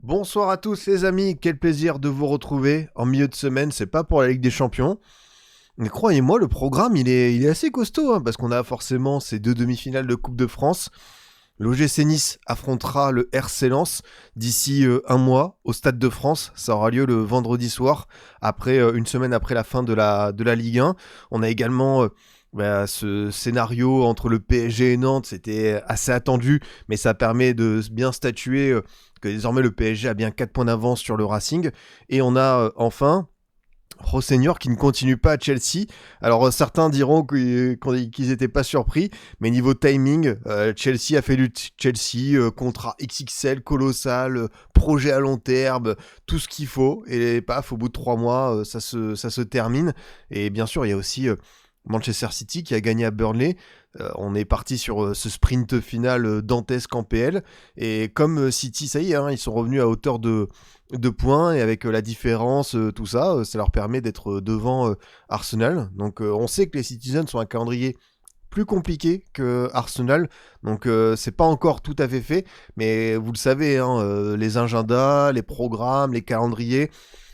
Bonsoir à tous les amis, quel plaisir de vous retrouver en milieu de semaine, c'est pas pour la Ligue des Champions. Mais croyez-moi, le programme il est assez costaud, parce qu'on a forcément ces deux demi-finales de Coupe de France. L'OGC Nice affrontera le RC Lens d'ici un mois au Stade de France. Ça aura lieu le vendredi soir, après une semaine après la fin de la Ligue 1. On a également ce scénario entre le PSG et Nantes, c'était assez attendu, mais ça permet de bien statuer que désormais le PSG a bien 4 points d'avance sur le Racing. Et on a enfin Rosseignor qui ne continue pas à Chelsea. Alors certains diront qu'ils n'étaient pas surpris, mais niveau timing, Chelsea a fait du Chelsea, contrat XXL, colossal, projet à long terme, tout ce qu'il faut, et paf, au bout de 3 mois, ça se termine. Et bien sûr, il y a aussi Manchester City qui a gagné à Burnley. On est parti sur ce sprint final dantesque en PL, et comme City, ça y est, ils sont revenus à hauteur de points, et avec la différence, tout ça, ça leur permet d'être devant Arsenal. Donc on sait que les Citizens ont un calendrier plus compliqué que Arsenal, donc c'est pas encore tout à fait fait, mais vous le savez, les agendas, les programmes, les calendriers,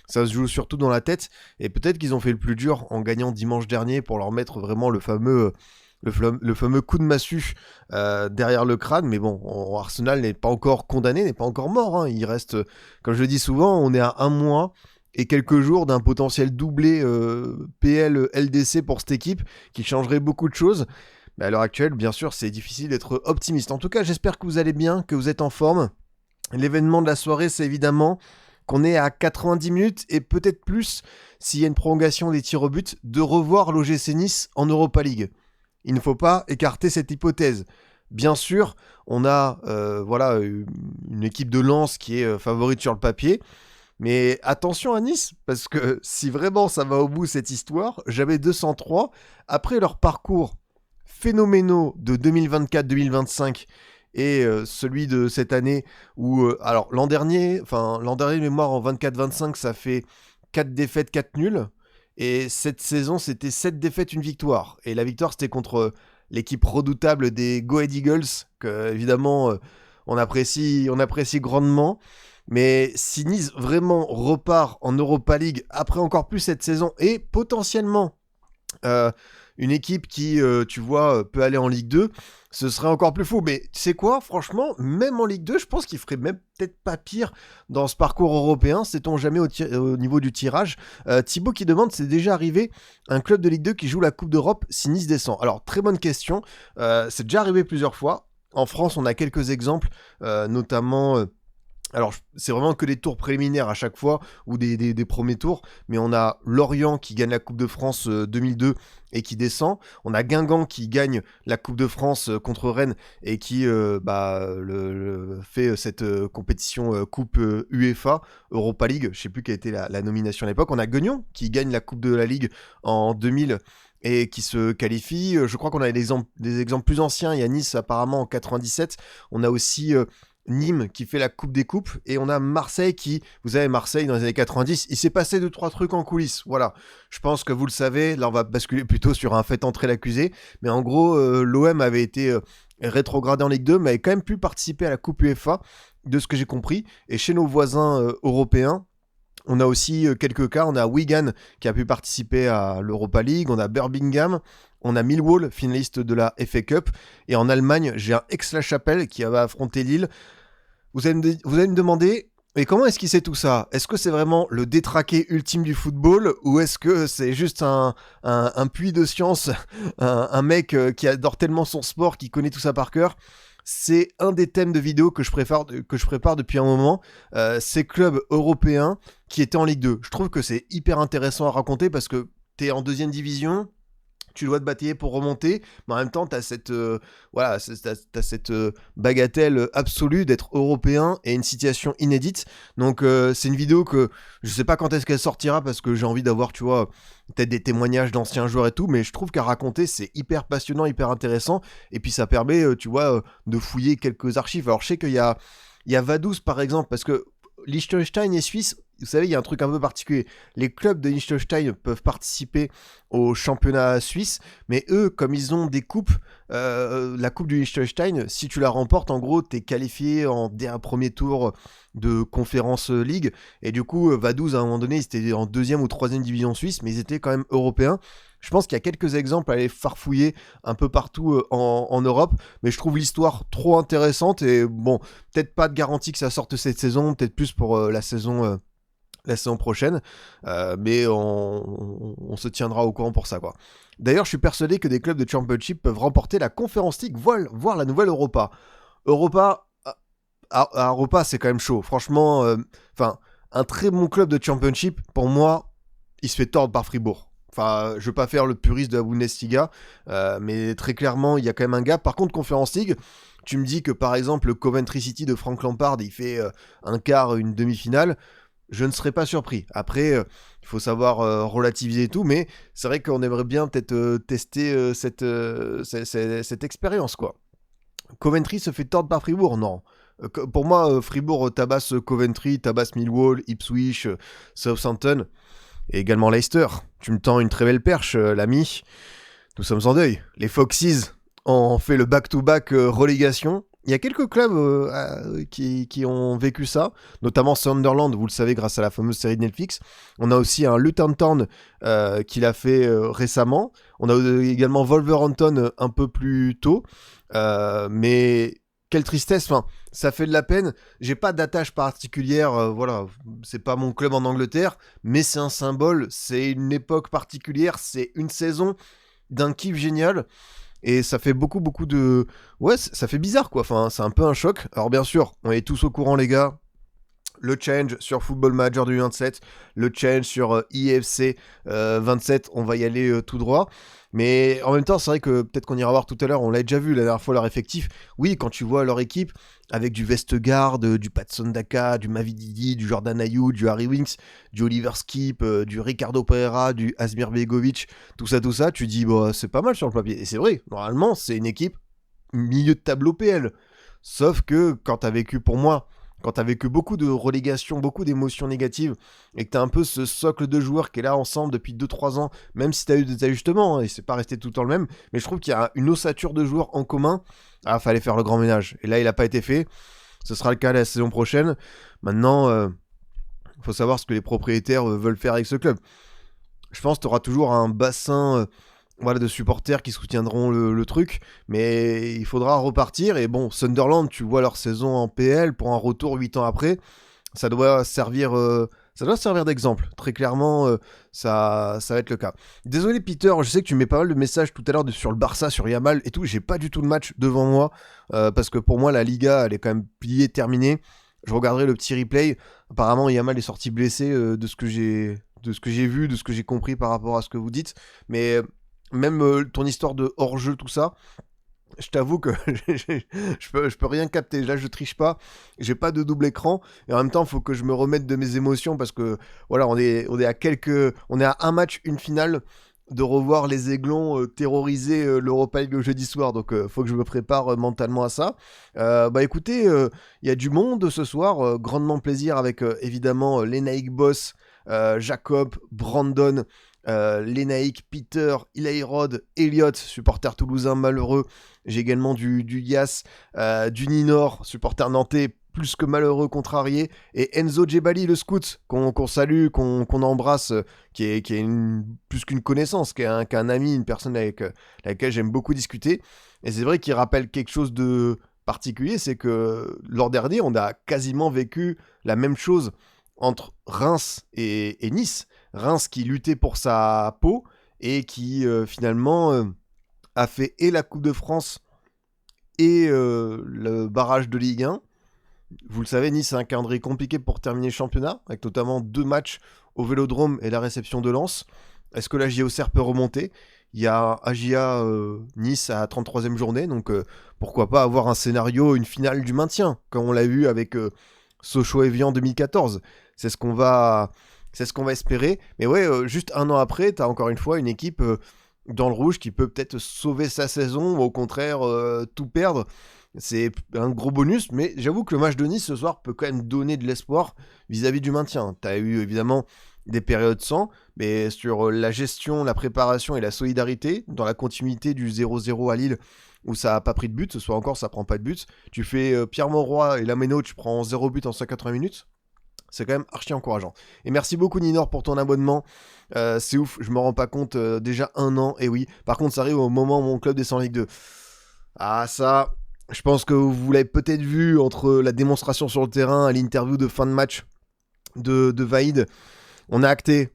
ça se joue surtout dans la tête, et peut-être qu'ils ont fait le plus dur en gagnant dimanche dernier pour leur mettre vraiment le fameux coup de massue derrière le crâne. Mais bon, Arsenal n'est pas encore condamné, n'est pas encore mort. Il reste, comme je le dis souvent, on est à un mois et quelques jours d'un potentiel doublé PL LDC pour cette équipe qui changerait beaucoup de choses. Mais à l'heure actuelle, bien sûr, c'est difficile d'être optimiste. En tout cas, j'espère que vous allez bien, que vous êtes en forme. L'événement de la soirée, c'est évidemment qu'on est à 90 minutes et peut-être plus, s'il y a une prolongation des tirs au but, de revoir l'OGC Nice en Europa League. Il ne faut pas écarter cette hypothèse. Bien sûr, on a une équipe de Lens qui est favorite sur le papier, mais attention à Nice, parce que si vraiment ça va au bout cette histoire, j'avais 203, après leur parcours phénoménaux de 2024-2025 et celui de cette année où, alors l'an dernier de mémoire en 24-25, ça fait 4 défaites, 4 nuls. Et cette saison, c'était 7 défaites, une victoire. Et la victoire, c'était contre l'équipe redoutable des Go Ahead Eagles, que évidemment, on apprécie grandement. Mais si Nice vraiment repart en Europa League, après encore plus cette saison, et potentiellement une équipe qui, tu vois, peut aller en Ligue 2, ce serait encore plus fou. Mais tu sais quoi, franchement, même en Ligue 2, je pense qu'il ferait même peut-être pas pire dans ce parcours européen, sait-on jamais au niveau du tirage. Thibaut qui demande, c'est déjà arrivé un club de Ligue 2 qui joue la Coupe d'Europe si Nice descend? Alors, très bonne question, c'est déjà arrivé plusieurs fois. En France, on a quelques exemples, notamment... Alors, c'est vraiment que des tours préliminaires à chaque fois, ou des premiers tours, mais on a Lorient qui gagne la Coupe de France 2002 et qui descend. On a Guingamp qui gagne la Coupe de France contre Rennes et qui fait cette compétition Coupe UEFA, Europa League, je sais plus quelle était la nomination à l'époque. On a Guignon qui gagne la Coupe de la Ligue en 2000 et qui se qualifie. Je crois qu'on a des exemples plus anciens. Il y a Nice apparemment en 97. On a aussi... Nîmes qui fait la coupe des coupes, et on a Marseille qui, vous savez, Marseille dans les années 90, il s'est passé 2-3 trucs en coulisses, voilà, je pense que vous le savez. Là on va basculer plutôt sur un fait entrer l'accusé, mais en gros l'OM avait été rétrogradé en Ligue 2, mais avait quand même pu participer à la coupe UEFA, de ce que j'ai compris. Et chez nos voisins européens, on a aussi quelques cas. On a Wigan qui a pu participer à l'Europa League, on a Birmingham, on a Millwall, finaliste de la FA Cup, et en Allemagne, j'ai un Aix-la-Chapelle qui va affronter Lille. Vous allez me demander, mais comment est-ce qu'il sait tout ça? Est-ce que c'est vraiment le détraqué ultime du football, ou est-ce que c'est juste un puits de science, un mec qui adore tellement son sport, qui connaît tout ça par cœur? C'est un des thèmes de vidéo que je prépare depuis un moment, ces clubs européens qui étaient en Ligue 2. Je trouve que c'est hyper intéressant à raconter parce que t'es en deuxième division, tu dois te batailler pour remonter, mais en même temps, t'as cette bagatelle absolue d'être européen et une situation inédite. Donc, c'est une vidéo que je sais pas quand est-ce qu'elle sortira parce que j'ai envie d'avoir, tu vois, peut-être des témoignages d'anciens joueurs et tout, mais je trouve qu'à raconter, c'est hyper passionnant, hyper intéressant, et puis ça permet, tu vois, de fouiller quelques archives. Alors, je sais qu'il y a Vaduz, par exemple, parce que Liechtenstein et Suisse, vous savez, il y a un truc un peu particulier. Les clubs de Liechtenstein peuvent participer au championnat suisse, mais eux, comme ils ont des coupes, la coupe du Liechtenstein, si tu la remportes, en gros, t'es qualifié dès un premier tour de Conference League, et du coup, Vaduz, à un moment donné, ils étaient en 2e ou 3e division suisse, mais ils étaient quand même européens. Je pense qu'il y a quelques exemples à aller farfouiller un peu partout en Europe, mais je trouve l'histoire trop intéressante, et bon, peut-être pas de garantie que ça sorte cette saison, peut-être plus pour la saison prochaine, mais on se tiendra au courant pour ça, quoi. D'ailleurs, je suis persuadé que des clubs de Championship peuvent remporter la Conference League, voire la nouvelle Europa. Europa, c'est quand même chaud. Franchement, un très bon club de Championship, pour moi, il se fait tordre par Fribourg. Enfin, je veux pas faire le puriste de la Bundesliga, mais très clairement, il y a quand même un gap. Par contre, Conference League, tu me dis que par exemple, le Coventry City de Frank Lampard, il fait un quart, une demi-finale. Je ne serais pas surpris. Après, il faut savoir relativiser tout, mais c'est vrai qu'on aimerait bien peut-être tester cette expérience, quoi. Coventry se fait tordre par Fribourg? Non. Pour moi, Fribourg tabasse Coventry, tabasse Millwall, Ipswich, Southampton, et également Leicester. Tu me tends une très belle perche, l'ami. Nous sommes en deuil. Les Foxes ont fait le back-to-back relégation. Il y a quelques clubs qui ont vécu ça, notamment Sunderland, vous le savez, grâce à la fameuse série de Netflix. On a aussi un Luton Town qui l'a fait récemment. On a également Wolverhampton un peu plus tôt. Mais quelle tristesse, ça fait de la peine. J'ai pas d'attache particulière, voilà, c'est pas mon club en Angleterre, mais c'est un symbole, c'est une époque particulière, c'est une saison d'un kiff génial. Et ça fait beaucoup de... Ouais, ça fait bizarre, quoi. Enfin, c'est un peu un choc. Alors, bien sûr, on est tous au courant, les gars. Le change sur Football Manager 2027, le change sur IFC 27, on va y aller tout droit. Mais en même temps, c'est vrai que peut-être qu'on ira voir tout à l'heure, on l'a déjà vu la dernière fois, leur effectif. Oui, quand tu vois leur équipe, avec du Vestergaard, du Patson Daka, du Mavididi, du Jordan Ayew, du Harry Winks, du Oliver Skip, du Ricardo Pereira, du Asmir Begovic, tout ça, tu dis, bah, c'est pas mal sur le papier. Et c'est vrai, normalement, c'est une équipe milieu de tableau PL. Sauf que quand t'as vécu, pour moi, quand t'as vécu beaucoup de relégations, beaucoup d'émotions négatives, et que t'as un peu ce socle de joueurs qui est là ensemble depuis 2-3 ans, même si t'as eu des ajustements, et c'est pas resté tout le temps le même, mais je trouve qu'il y a une ossature de joueurs en commun. Ah, fallait faire le grand ménage. Et là, il a pas été fait. Ce sera le cas la saison prochaine. Maintenant, faut savoir ce que les propriétaires veulent faire avec ce club. Je pense que t'auras toujours un bassin... voilà, de supporters qui soutiendront le truc, mais il faudra repartir. Et bon, Sunderland, tu vois leur saison en PL pour un retour 8 ans après, ça doit servir d'exemple. Très clairement, ça va être le cas. Désolé Peter, je sais que tu mets pas mal de messages tout à l'heure sur le Barça, sur Yamal et tout. J'ai pas du tout de match devant moi parce que pour moi la Liga, elle est quand même pliée, terminée. Je regarderai le petit replay. Apparemment, Yamal est sorti blessé de ce que j'ai vu, de ce que j'ai compris par rapport à ce que vous dites, mais même ton histoire de hors-jeu, tout ça, je t'avoue que je peux rien capter. Là, je triche pas, j'ai pas de double écran, et en même temps, il faut que je me remette de mes émotions, parce que, voilà, on est à un match, une finale, de revoir les Aiglons terroriser l'Europa League le jeudi soir, donc faut que je me prépare mentalement à ça. Bah écoutez, il y a du monde ce soir, grandement plaisir avec évidemment l'Enaïc Boss, Jacob, Brandon, Lenaïc, Peter, Ilairod, Elliot, supporter toulousain malheureux. J'ai également du Yas, du Ninor, supporter nantais plus que malheureux, contrarié, et Enzo Djebali, le scout, qu'on salue, qu'on embrasse, qui est plus qu'une connaissance, qui est un ami, une personne avec laquelle j'aime beaucoup discuter. Et c'est vrai qu'il rappelle quelque chose de particulier, c'est que l'an dernier, on a quasiment vécu la même chose entre Reims et Nice. Reims qui luttait pour sa peau et qui finalement a fait et la Coupe de France et le barrage de Ligue 1. Vous le savez, Nice a un calendrier compliqué pour terminer le championnat, avec notamment 2 matchs au Vélodrome et la réception de Lens. Est-ce que la JOCR peut remonter ? Il y a AGA Nice à 33e journée, donc pourquoi pas avoir un scénario, une finale du maintien, comme on l'a vu avec Sochaux-Evian 2014. C'est ce qu'on va espérer. Mais ouais, juste un an après, t'as encore une fois une équipe dans le rouge qui peut peut-être sauver sa saison, ou au contraire tout perdre. C'est un gros bonus, mais j'avoue que le match de Nice ce soir peut quand même donner de l'espoir vis-à-vis du maintien. T'as eu évidemment des périodes sans, mais sur la gestion, la préparation et la solidarité, dans la continuité du 0-0 à Lille, où ça n'a pas pris de but, ce soir encore ça prend pas de but. Tu fais Pierre Mauroy et Lameno, tu prends 0 but en 180 minutes. C'est quand même archi encourageant. Et merci beaucoup Ninor pour ton abonnement. C'est ouf, je me rends pas compte, déjà 1 an, et oui. Par contre, ça arrive au moment où mon club descend en Ligue 2. Ah ça, je pense que vous l'avez peut-être vu entre la démonstration sur le terrain et l'interview de fin de match de Vaïd. On a acté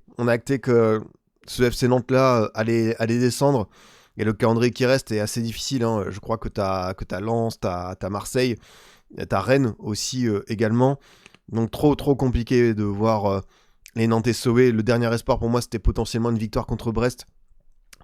que ce FC Nantes-là allait descendre. Et le calendrier qui reste est assez difficile. Hein. Je crois que t'as Lens, t'as Marseille, t'as Rennes aussi également. Donc trop compliqué de voir les Nantais sauver. Le dernier espoir pour moi, c'était potentiellement une victoire contre Brest.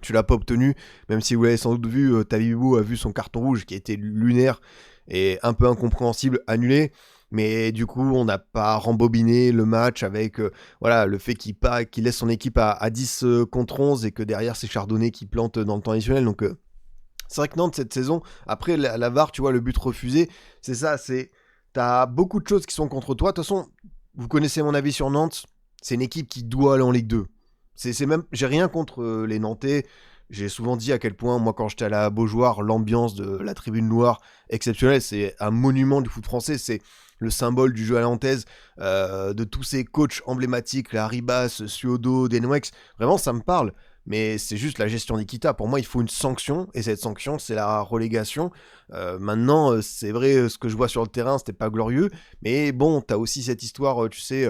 Tu l'as pas obtenu, même si vous l'avez sans doute vu, Talibou a vu son carton rouge qui a été lunaire et un peu incompréhensible annulé. Mais du coup, on n'a pas rembobiné le match avec le fait qu'il laisse son équipe à 10 contre 11 et que derrière, c'est Chardonnay qui plante dans le temps additionnel. Donc, c'est vrai que Nantes, cette saison, après la VAR, tu vois, le but refusé, c'est ça, t'as beaucoup de choses qui sont contre toi. De toute façon, vous connaissez mon avis sur Nantes, c'est une équipe qui doit aller en Ligue 2. J'ai rien contre les Nantais. J'ai souvent dit à quel point, moi, quand j'étais à la Beaujoire, l'ambiance de la tribune noire exceptionnelle, c'est un monument du foot français. C'est le symbole du jeu à la nantaise, de tous ces coachs emblématiques, la Ribas, Suodo, Denwex. Vraiment, ça me parle. Mais c'est juste la gestion d'Ikita. Pour moi, il faut une sanction. Et cette sanction, c'est la relégation. Maintenant, c'est vrai, ce que je vois sur le terrain, c'était pas glorieux. Mais bon, t'as aussi cette histoire, tu sais,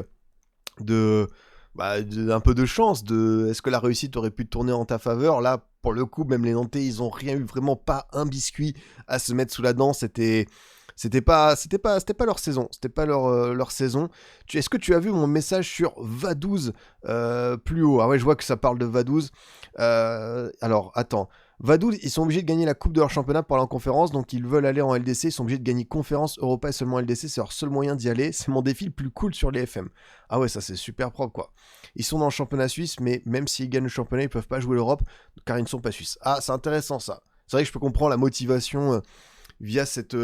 un peu de chance, est-ce que la réussite aurait pu tourner en ta faveur. Là, pour le coup, même les Nantais, ils ont rien eu, vraiment pas un biscuit à se mettre sous la dent. C'était pas leur saison. C'était pas leur saison. Est-ce que tu as vu mon message sur Vaduz plus haut? Ah ouais, je vois que ça parle de Vaduz. Alors, attends. Vaduz, ils sont obligés de gagner la coupe de leur championnat pour aller en conférence, donc ils veulent aller en LDC, ils sont obligés de gagner conférence, Europa et seulement LDC, c'est leur seul moyen d'y aller, c'est mon défi le plus cool sur les FM. Ah ouais, ça c'est super propre quoi. Ils sont dans le championnat suisse, mais même s'ils gagnent le championnat, ils peuvent pas jouer l'Europe, car ils ne sont pas suisses. Ah, c'est intéressant ça. C'est vrai que je peux comprendre la motivation via cette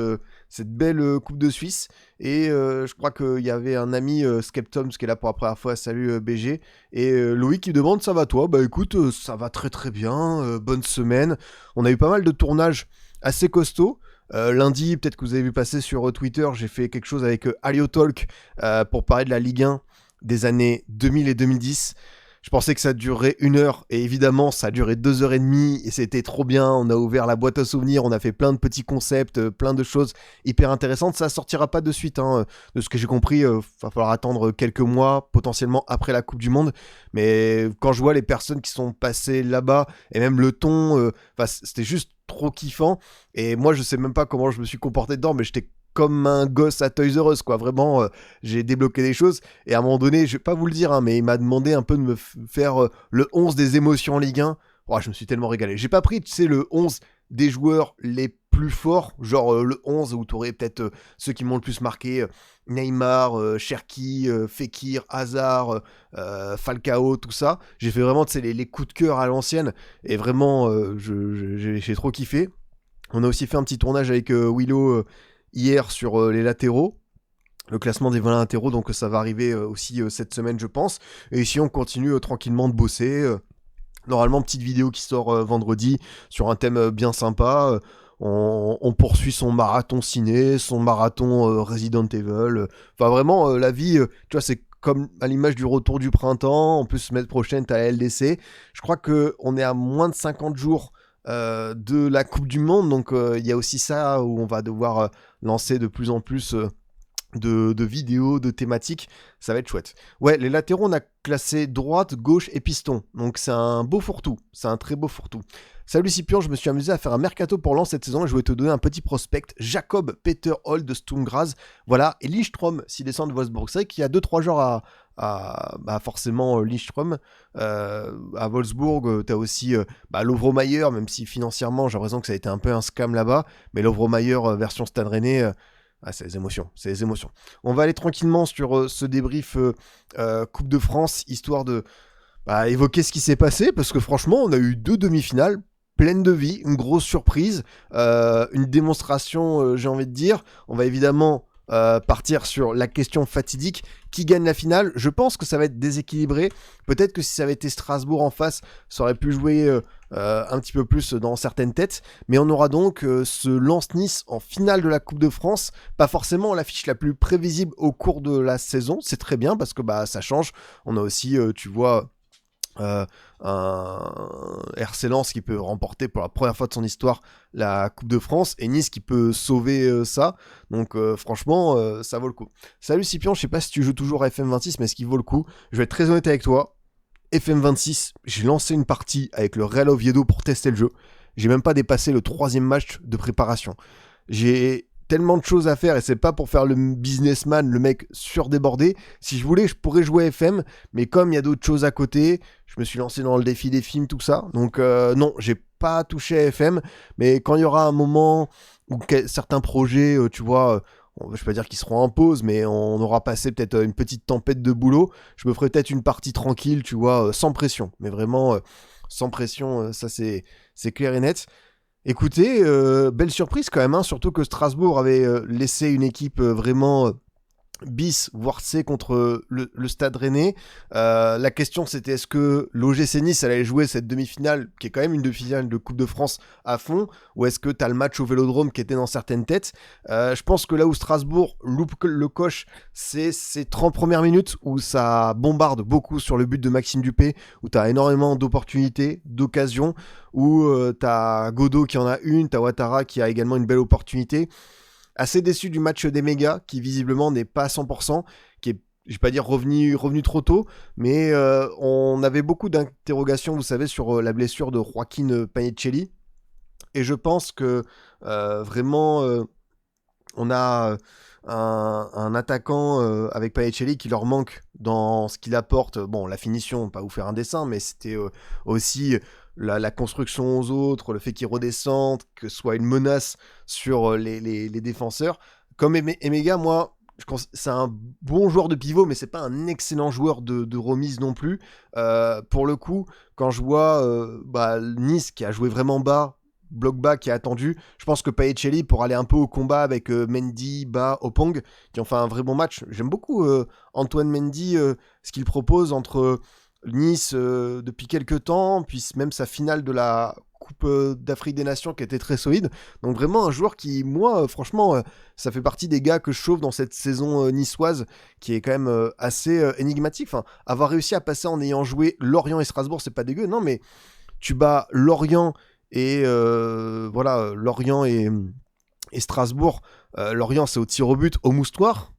belle Coupe de Suisse. Et je crois qu'il y avait un ami, Skeptoms, qui est là pour la première fois. Salut BG. Et Loïc qui demande, ça va toi? Bah écoute, ça va très très bien. Bonne semaine. On a eu pas mal de tournages assez costauds. Lundi, peut-être que vous avez vu passer sur Twitter, j'ai fait quelque chose avec Aliotalk pour parler de la Ligue 1 des années 2000 et 2010. Je pensais que ça durerait 1 heure, et évidemment, ça a duré 2 heures et demie, et c'était trop bien. On a ouvert la boîte à souvenirs, on a fait plein de petits concepts, plein de choses hyper intéressantes. Ça sortira pas de suite, hein. De ce que j'ai compris, va falloir attendre quelques mois, potentiellement après la Coupe du Monde. Mais quand je vois les personnes qui sont passées là-bas, et même le ton, c'était juste trop kiffant. Et moi, je sais même pas comment je me suis comporté dedans, mais j'étais comme un gosse à Toys R Us, quoi. Vraiment, j'ai débloqué des choses. Et à un moment donné, je vais pas vous le dire, hein, mais il m'a demandé un peu de me faire le 11 des émotions en Ligue 1. Oh, je me suis tellement régalé. J'ai pas pris, tu sais, le 11 des joueurs les plus forts, genre le 11 où t'aurais peut-être ceux qui m'ont le plus marqué, Neymar, Cherki, Fekir, Hazard, Falcao, tout ça. J'ai fait vraiment, tu sais, les coups de cœur à l'ancienne. Et vraiment, j'ai trop kiffé. On a aussi fait un petit tournage avec Willow hier sur les latéraux, le classement des 20 latéraux, donc ça va arriver aussi cette semaine je pense. Et ici on continue tranquillement de bosser. Normalement, petite vidéo qui sort vendredi sur un thème bien sympa. On poursuit son marathon ciné, son marathon Resident Evil. Enfin vraiment, la vie, tu vois, c'est comme à l'image du retour du printemps. En plus, semaine prochaine, t'as la LDC. Je crois qu'on est à moins de 50 jours de la Coupe du Monde, donc il y a aussi ça où on va devoir lancer de plus en plus de vidéos, de thématiques, ça va être chouette. Ouais, les latéraux, on a classé droite, gauche et piston, donc c'est un beau fourre-tout, c'est un très beau fourre-tout. Salut Scipion, je me suis amusé à faire un mercato pour Lens cette saison et je voulais te donner un petit prospect, Jacob Peter Hall de Sturm Graz, voilà, et Lindström s'il descend de Wolfsburg. C'est vrai qu'il y a 2-3 joueurs forcément Lindström, à Wolfsburg, t'as aussi Lovro-Mayer, même si financièrement j'ai l'impression que ça a été un peu un scam là-bas, mais Lovro-Mayer version Stade Rennais, c'est les émotions. On va aller tranquillement sur ce débrief Coupe de France, histoire de évoquer ce qui s'est passé, parce que franchement, on a eu 2 demi-finales pleine de vie, une grosse surprise, une démonstration, j'ai envie de dire. On va évidemment partir sur la question fatidique. Qui gagne la finale? Je pense que ça va être déséquilibré. Peut-être que si ça avait été Strasbourg en face, ça aurait pu jouer un petit peu plus dans certaines têtes. Mais on aura donc ce Lens-Nice en finale de la Coupe de France. Pas forcément l'affiche la plus prévisible au cours de la saison. C'est très bien parce que ça change. On a aussi, tu vois... un RC Lens qui peut remporter pour la première fois de son histoire la Coupe de France et Nice qui peut sauver ça, donc franchement ça vaut le coup. Salut Scipion, je sais pas si tu joues toujours à FM26 mais est-ce qu'il vaut le coup? Je vais être très honnête avec toi, FM26 j'ai lancé une partie avec le Real Oviedo pour tester le jeu, j'ai même pas dépassé le 3e match de préparation, j'ai tellement de choses à faire et c'est pas pour faire le businessman, le mec surdébordé. Si je voulais, je pourrais jouer FM, mais comme il y a d'autres choses à côté, je me suis lancé dans le défi des films, tout ça. Donc non, j'ai pas touché à FM, mais quand il y aura un moment où certains projets, tu vois, je vais pas dire qu'ils seront en pause, mais on aura passé peut-être une petite tempête de boulot, je me ferai peut-être une partie tranquille, tu vois, sans pression. Mais vraiment, sans pression, ça c'est clair et net. Écoutez, belle surprise quand même, hein, surtout que Strasbourg avait laissé une équipe vraiment bis, voire C contre le Stade Rennais. La question c'était est-ce que l'OGC Nice allait jouer cette demi-finale, qui est quand même une demi-finale de Coupe de France à fond, ou est-ce que t'as le match au Vélodrome qui était dans certaines têtes. Je pense que là où Strasbourg loupe le coche, c'est ces 30 premières minutes où ça bombarde beaucoup sur le but de Maxime Dupé, où t'as énormément d'opportunités, d'occasions, où t'as Godot qui en a une, t'as Ouattara qui a également une belle opportunité. Assez déçu du match des mégas, qui visiblement n'est pas à 100%, qui est, je vais pas dire revenu trop tôt, mais on avait beaucoup d'interrogations, vous savez, sur la blessure de Joaquin Panicelli, et je pense que vraiment, on a un attaquant avec Panicelli qui leur manque dans ce qu'il apporte. Bon, la finition, pas vous faire un dessin, mais c'était aussi... La construction aux autres, le fait qu'ils redescendent, que ce soit une menace sur les défenseurs. Comme Emega, moi, c'est un bon joueur de pivot, mais c'est pas un excellent joueur de remise non plus. Pour le coup, quand je vois Nice qui a joué vraiment bas, bloc bas qui a attendu, je pense que Panicelli pour aller un peu au combat avec Mendy, Ba, Opong, qui ont fait un vrai bon match. J'aime beaucoup Antoine Mendy, ce qu'il propose entre... Nice depuis quelques temps, puis même sa finale de la Coupe d'Afrique des Nations qui était très solide. Donc vraiment un joueur qui, moi, franchement, ça fait partie des gars que je chauffe dans cette saison niçoise, qui est quand même assez énigmatique. Enfin, avoir réussi à passer en ayant joué Lorient et Strasbourg, c'est pas dégueu, non, mais tu bats Lorient et Lorient et Strasbourg. Lorient, c'est au tir au but, au moustoir.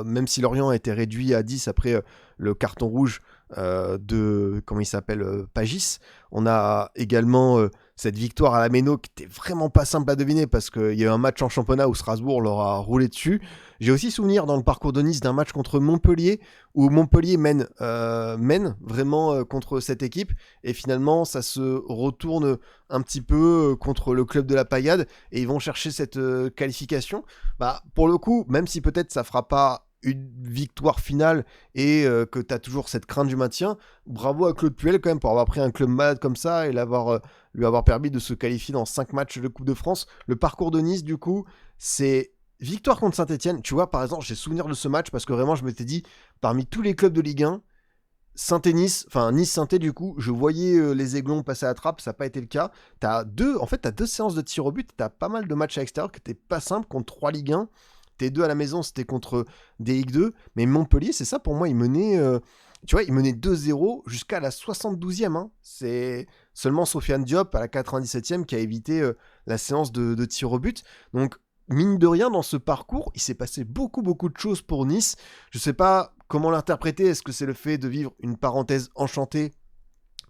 Même si Lorient a été réduit à 10 après le carton rouge de, comment il s'appelle, Pagis. On a également cette victoire à la Méno qui était vraiment pas simple à deviner parce qu'il y a eu un match en championnat où Strasbourg leur a roulé dessus. J'ai aussi souvenir dans le parcours de Nice d'un match contre Montpellier où Montpellier mène vraiment contre cette équipe et finalement ça se retourne un petit peu contre le club de la Paillade et ils vont chercher cette qualification. Pour le coup, même si peut-être ça fera pas une victoire finale et que tu as toujours cette crainte du maintien, bravo à Claude Puel quand même pour avoir pris un club malade comme ça et lui avoir permis de se qualifier dans 5 matchs de Coupe de France. Le parcours de Nice du coup, c'est victoire contre Saint-Etienne. Tu vois, par exemple, j'ai souvenir de ce match parce que vraiment je m'étais dit, parmi tous les clubs de Ligue 1, Nice-Saint-Etienne du coup, je voyais les Aiglons passer à la trappe, ça n'a pas été le cas. T'as deux séances de tir au but, t'as pas mal de matchs à l'extérieur qui étaient pas simples contre 3 Ligue 1. T2 à la maison, c'était contre des Ligue 2, mais Montpellier, c'est ça pour moi, il menait 2-0 jusqu'à la 72e. Hein. C'est seulement Sofiane Diop à la 97e qui a évité la séance de tir au but. Donc, mine de rien, dans ce parcours, il s'est passé beaucoup de choses pour Nice. Je sais pas comment l'interpréter, est-ce que c'est le fait de vivre une parenthèse enchantée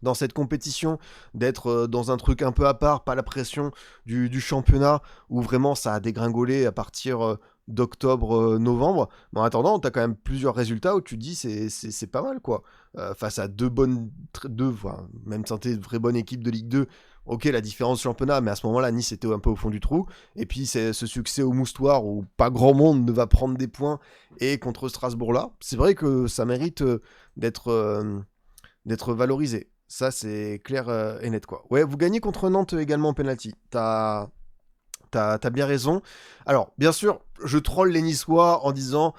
dans cette compétition, d'être dans un truc un peu à part, pas la pression du championnat, où vraiment ça a dégringolé à partir d'octobre-novembre. Mais en attendant, t'as quand même plusieurs résultats où tu te dis c'est pas mal, quoi. Face à même santé, de vraie bonne équipe de Ligue 2, ok, la différence championnat, mais à ce moment-là, Nice était un peu au fond du trou. Et puis, c'est ce succès au moustoir où pas grand monde ne va prendre des points, et contre Strasbourg-là, c'est vrai que ça mérite d'être valorisé. Ça, c'est clair et net, quoi. Ouais, vous gagnez contre Nantes également en penalty. T'as bien raison. Alors, bien sûr, je troll les Niçois en disant,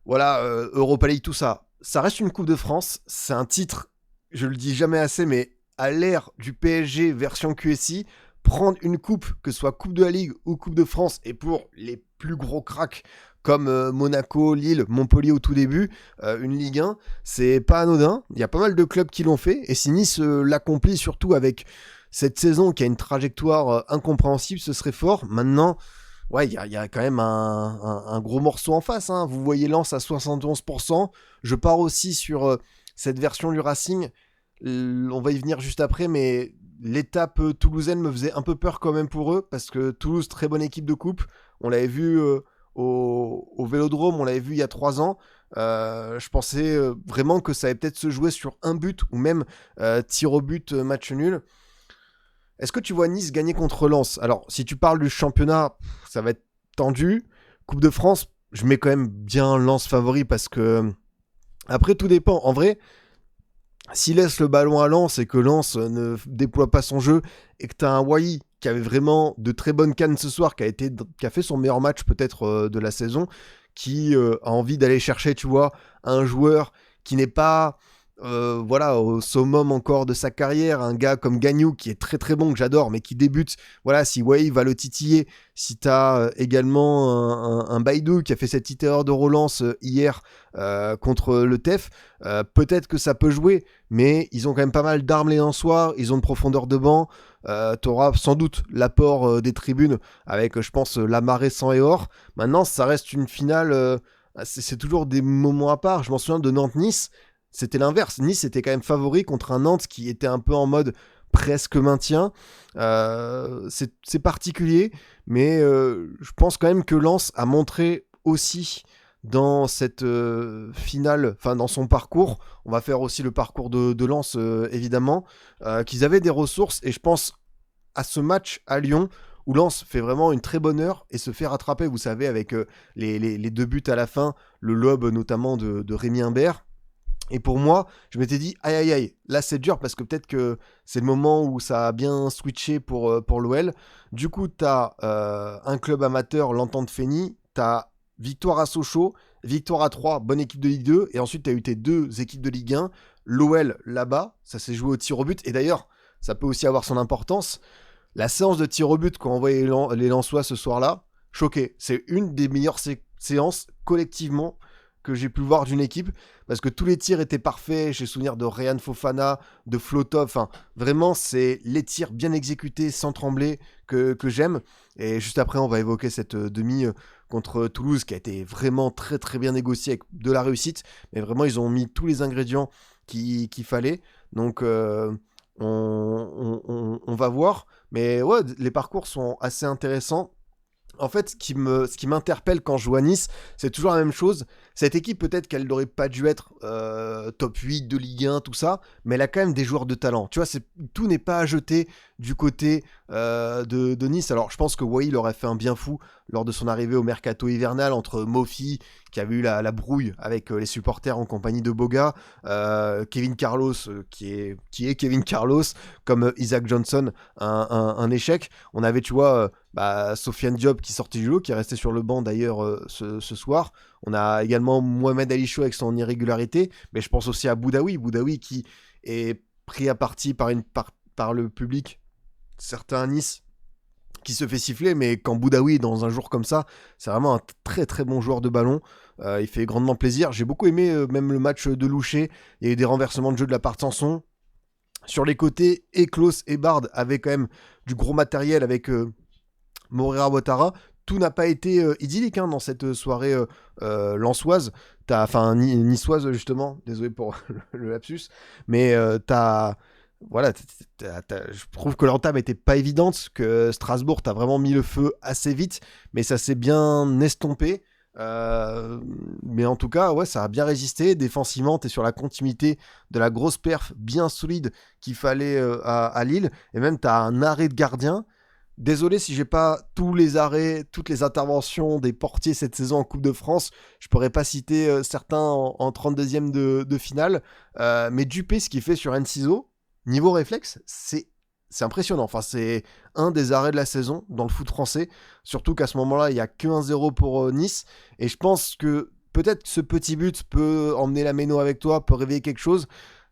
voilà, Europa League, tout ça. Ça reste une Coupe de France. C'est un titre, je le dis jamais assez, mais à l'ère du PSG version QSI, prendre une coupe, que ce soit Coupe de la Ligue ou Coupe de France, et pour les plus gros cracks comme Monaco, Lille, Montpellier au tout début, une Ligue 1, c'est pas anodin. Il y a pas mal de clubs qui l'ont fait, et si Nice l'accomplit surtout avec cette saison qui a une trajectoire incompréhensible, ce serait fort. Maintenant, ouais, il y a quand même un gros morceau en face. Hein. Vous voyez Lens à 71%. Je pars aussi sur cette version du Racing. On va y venir juste après, mais l'étape toulousaine me faisait un peu peur quand même pour eux, parce que Toulouse, très bonne équipe de coupe. On l'avait vu au Vélodrome, on l'avait vu il y a 3 ans. Je pensais vraiment que ça allait peut-être se jouer sur un but, ou même tir au but, match nul. Est-ce que tu vois Nice gagner contre Lens? Alors, si tu parles du championnat, ça va être tendu. Coupe de France, je mets quand même bien Lens favori parce que... Après, tout dépend. En vrai, s'il laisse le ballon à Lens et que Lens ne déploie pas son jeu et que tu as un Wai qui avait vraiment de très bonnes cannes ce soir, qui a fait son meilleur match peut-être de la saison, qui a envie d'aller chercher, tu vois, un joueur qui n'est pas... voilà, au summum encore de sa carrière, un gars comme Gagnou qui est très très bon, que j'adore, mais qui débute, voilà, si Wai va le titiller, si t'as également un Baïdou qui a fait cette petite erreur de relance hier contre le TEF, peut-être que ça peut jouer, mais ils ont quand même pas mal d'armes les Lensois, ils ont une profondeur de banc, t'auras sans doute l'apport des tribunes avec, je pense, Lamaré, Sang et Or. Maintenant, ça reste une finale, c'est toujours des moments à part. Je m'en souviens de Nantes-Nice, c'était l'inverse. Nice était quand même favori contre un Nantes qui était un peu en mode presque maintien. C'est particulier, mais je pense quand même que Lens a montré aussi dans cette finale, enfin dans son parcours, on va faire aussi le parcours de Lens évidemment, qu'ils avaient des ressources, et je pense à ce match à Lyon où Lens fait vraiment une très bonne heure et se fait rattraper, vous savez, avec les 2 buts à la fin, le lob notamment de Rémi Imbert. Et pour moi, je m'étais dit, aïe aïe aïe, là c'est dur parce que peut-être que c'est le moment où ça a bien switché pour l'OL. Du coup, t'as un club amateur, l'Entente Fény, t'as victoire à Sochaux, victoire à 3, bonne équipe de Ligue 2, et ensuite t'as eu tes 2 équipes de Ligue 1, l'OL là-bas, ça s'est joué au tir au but, et d'ailleurs, ça peut aussi avoir son importance. La séance de tir au but qu'ont envoyé les Lensois ce soir-là, choqué. C'est une des meilleures séances collectivement que j'ai pu voir d'une équipe, parce que tous les tirs étaient parfaits. J'ai souvenir de Ryan Fofana, de Flotov, enfin vraiment c'est les tirs bien exécutés sans trembler que j'aime. Et juste après on va évoquer cette demi contre Toulouse qui a été vraiment très très bien négociée avec de la réussite, mais vraiment ils ont mis tous les ingrédients qu'il fallait, donc on va voir, mais ouais, les parcours sont assez intéressants. En fait, ce qui m'interpelle quand je joue à Nice, c'est toujours la même chose. Cette équipe, peut-être qu'elle n'aurait pas dû être top 8 de Ligue 1, tout ça, mais elle a quand même des joueurs de talent. Tu vois, tout n'est pas à jeter du côté de Nice. Alors, je pense que Wai aurait fait un bien fou lors de son arrivée au mercato hivernal entre Mofi, qui avait eu la brouille avec les supporters en compagnie de Boga, Kevin Carlos, qui est Kevin Carlos, comme Isaac Johnson, un échec. On avait, tu vois... Sofiane Diop qui sortait du lot, qui est resté sur le banc d'ailleurs ce soir. On a également Mohamed Ali Chou avec son irrégularité, mais je pense aussi à Boudaoui qui est pris à partie par le public, certains à Nice, qui se fait siffler, mais quand Boudaoui est dans un jour comme ça, c'est vraiment un très très bon joueur de ballon. Il fait grandement plaisir. J'ai beaucoup aimé même le match de Louché. Il y a eu des renversements de jeu de la part de Sanson. Sur les côtés, Eklos et Bard avaient quand même du gros matériel avec... Moreira Ouattara, tout n'a pas été idyllique dans cette soirée lensoise, enfin niçoise justement, désolé pour le lapsus, mais voilà, je trouve que l'entame était pas évidente, que Strasbourg t'as vraiment mis le feu assez vite, mais ça s'est bien estompé. Mais en tout cas, ouais, ça a bien résisté. Défensivement, t'es sur la continuité de la grosse perf bien solide qu'il fallait à Lille, et même t'as un arrêt de gardien. Désolé si j'ai pas tous les arrêts, toutes les interventions des portiers cette saison en Coupe de France. Je pourrais pas citer certains en 32e de finale. Mais Dupé, ce qu'il fait sur Enciso, Niveau réflexe, c'est impressionnant. Enfin, c'est un des arrêts de la saison dans le foot français. Surtout qu'à ce moment-là, il n'y a que 1-0 pour Nice. Et je pense que peut-être que ce petit but peut emmener la méno avec toi, peut réveiller quelque chose.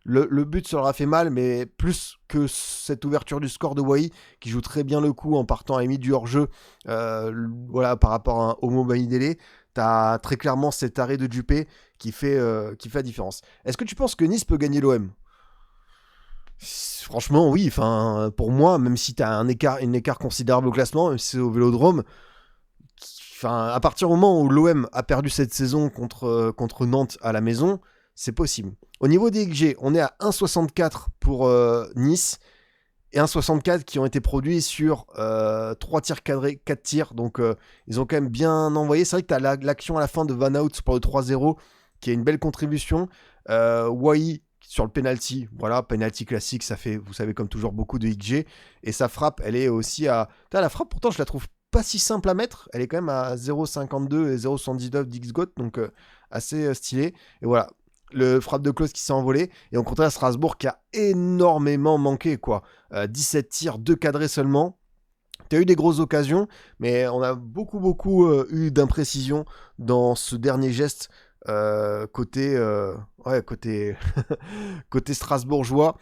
Le but, ça leur a fait mal, mais plus que cette ouverture du score de Wai, qui joue très bien le coup en partant à limite du hors-jeu, voilà, par rapport à Omo Bamidele, t'as très clairement cet arrêt de Dupé qui fait la différence. Est-ce que tu penses que Nice peut gagner l'OM ? Franchement, oui. Enfin, pour moi, même si tu as un écart considérable au classement, même si c'est au Vélodrome, enfin, à partir du moment où l'OM a perdu cette saison contre Nantes à la maison, c'est possible. Au niveau des XG, on est à 1,64 pour Nice et 1,64 qui ont été produits sur 3 tirs cadrés, 4 tirs. Donc, ils ont quand même bien envoyé. C'est vrai que tu as l'action à la fin de Van Hout pour le 3-0 qui est une belle contribution. Wai sur le penalty, voilà, penalty classique, ça fait, vous savez, comme toujours, beaucoup de XG. Et sa frappe, elle est aussi à... La frappe, pourtant, je la trouve pas si simple à mettre. Elle est quand même à 0,52 et 0,79 d'XGOT, donc assez stylé. Et voilà, le frappe de Klose qui s'est envolé. Et on compte à Strasbourg qui a énormément manqué, quoi. 17 tirs, 2 cadrés seulement. Tu as eu des grosses occasions, mais on a beaucoup eu d'imprécisions dans ce dernier geste côté côté strasbourgeois.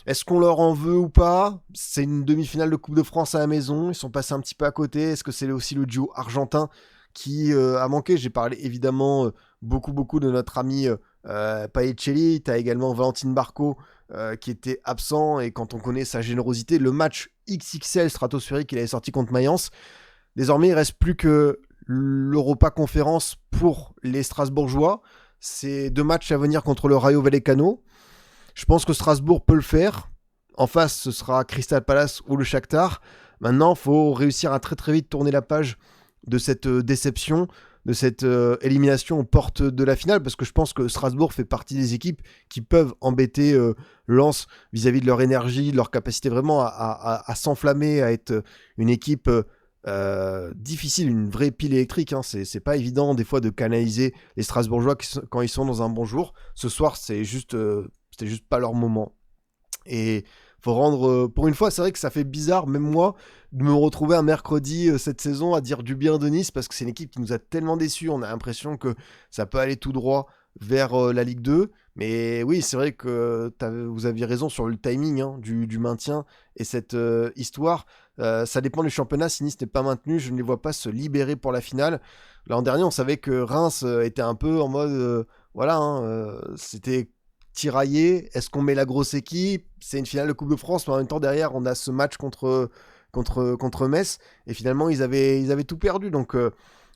Est-ce qu'on leur en veut ou pas ? C'est une demi-finale de Coupe de France à la maison, ils sont passés un petit peu à côté. Est-ce que c'est aussi le duo argentin qui a manqué ? J'ai parlé évidemment beaucoup de notre ami Paecelli. Tu as également Valentine Barco qui était absent, et quand on connaît sa générosité, le match XXL stratosphérique qu'il avait sorti contre Mayence, désormais il reste plus que l'Europa Conférence pour les Strasbourgeois. C'est 2 matchs à venir contre le Rayo Vallecano. Je pense que Strasbourg peut le faire. En face, ce sera Crystal Palace ou le Shakhtar. Maintenant, il faut réussir à très vite tourner la page de cette déception, de cette élimination aux portes de la finale, parce que je pense que Strasbourg fait partie des équipes qui peuvent embêter Lens vis-à-vis de leur énergie, de leur capacité vraiment à s'enflammer, à être une équipe difficile, une vraie pile électrique, hein. C'est pas évident des fois de canaliser les Strasbourgeois quand ils sont dans un bon jour. Ce soir, c'était juste pas leur moment. Et faut rendre, pour une fois, c'est vrai que ça fait bizarre, même moi, de me retrouver un mercredi cette saison à dire du bien de Nice, parce que c'est une équipe qui nous a tellement déçus. On a l'impression que ça peut aller tout droit vers la Ligue 2. Mais oui, c'est vrai que vous aviez raison sur le timing, hein, du maintien et cette histoire. Ça dépend du championnat. Si Nice n'est pas maintenu, je ne les vois pas se libérer pour la finale. L'an dernier, on savait que Reims était un peu en mode... voilà, hein, c'était tiraillé. Est-ce qu'on met la grosse équipe ? C'est une finale de Coupe de France, mais en même temps, derrière, on a ce match contre Metz. Et finalement, ils avaient tout perdu. Donc...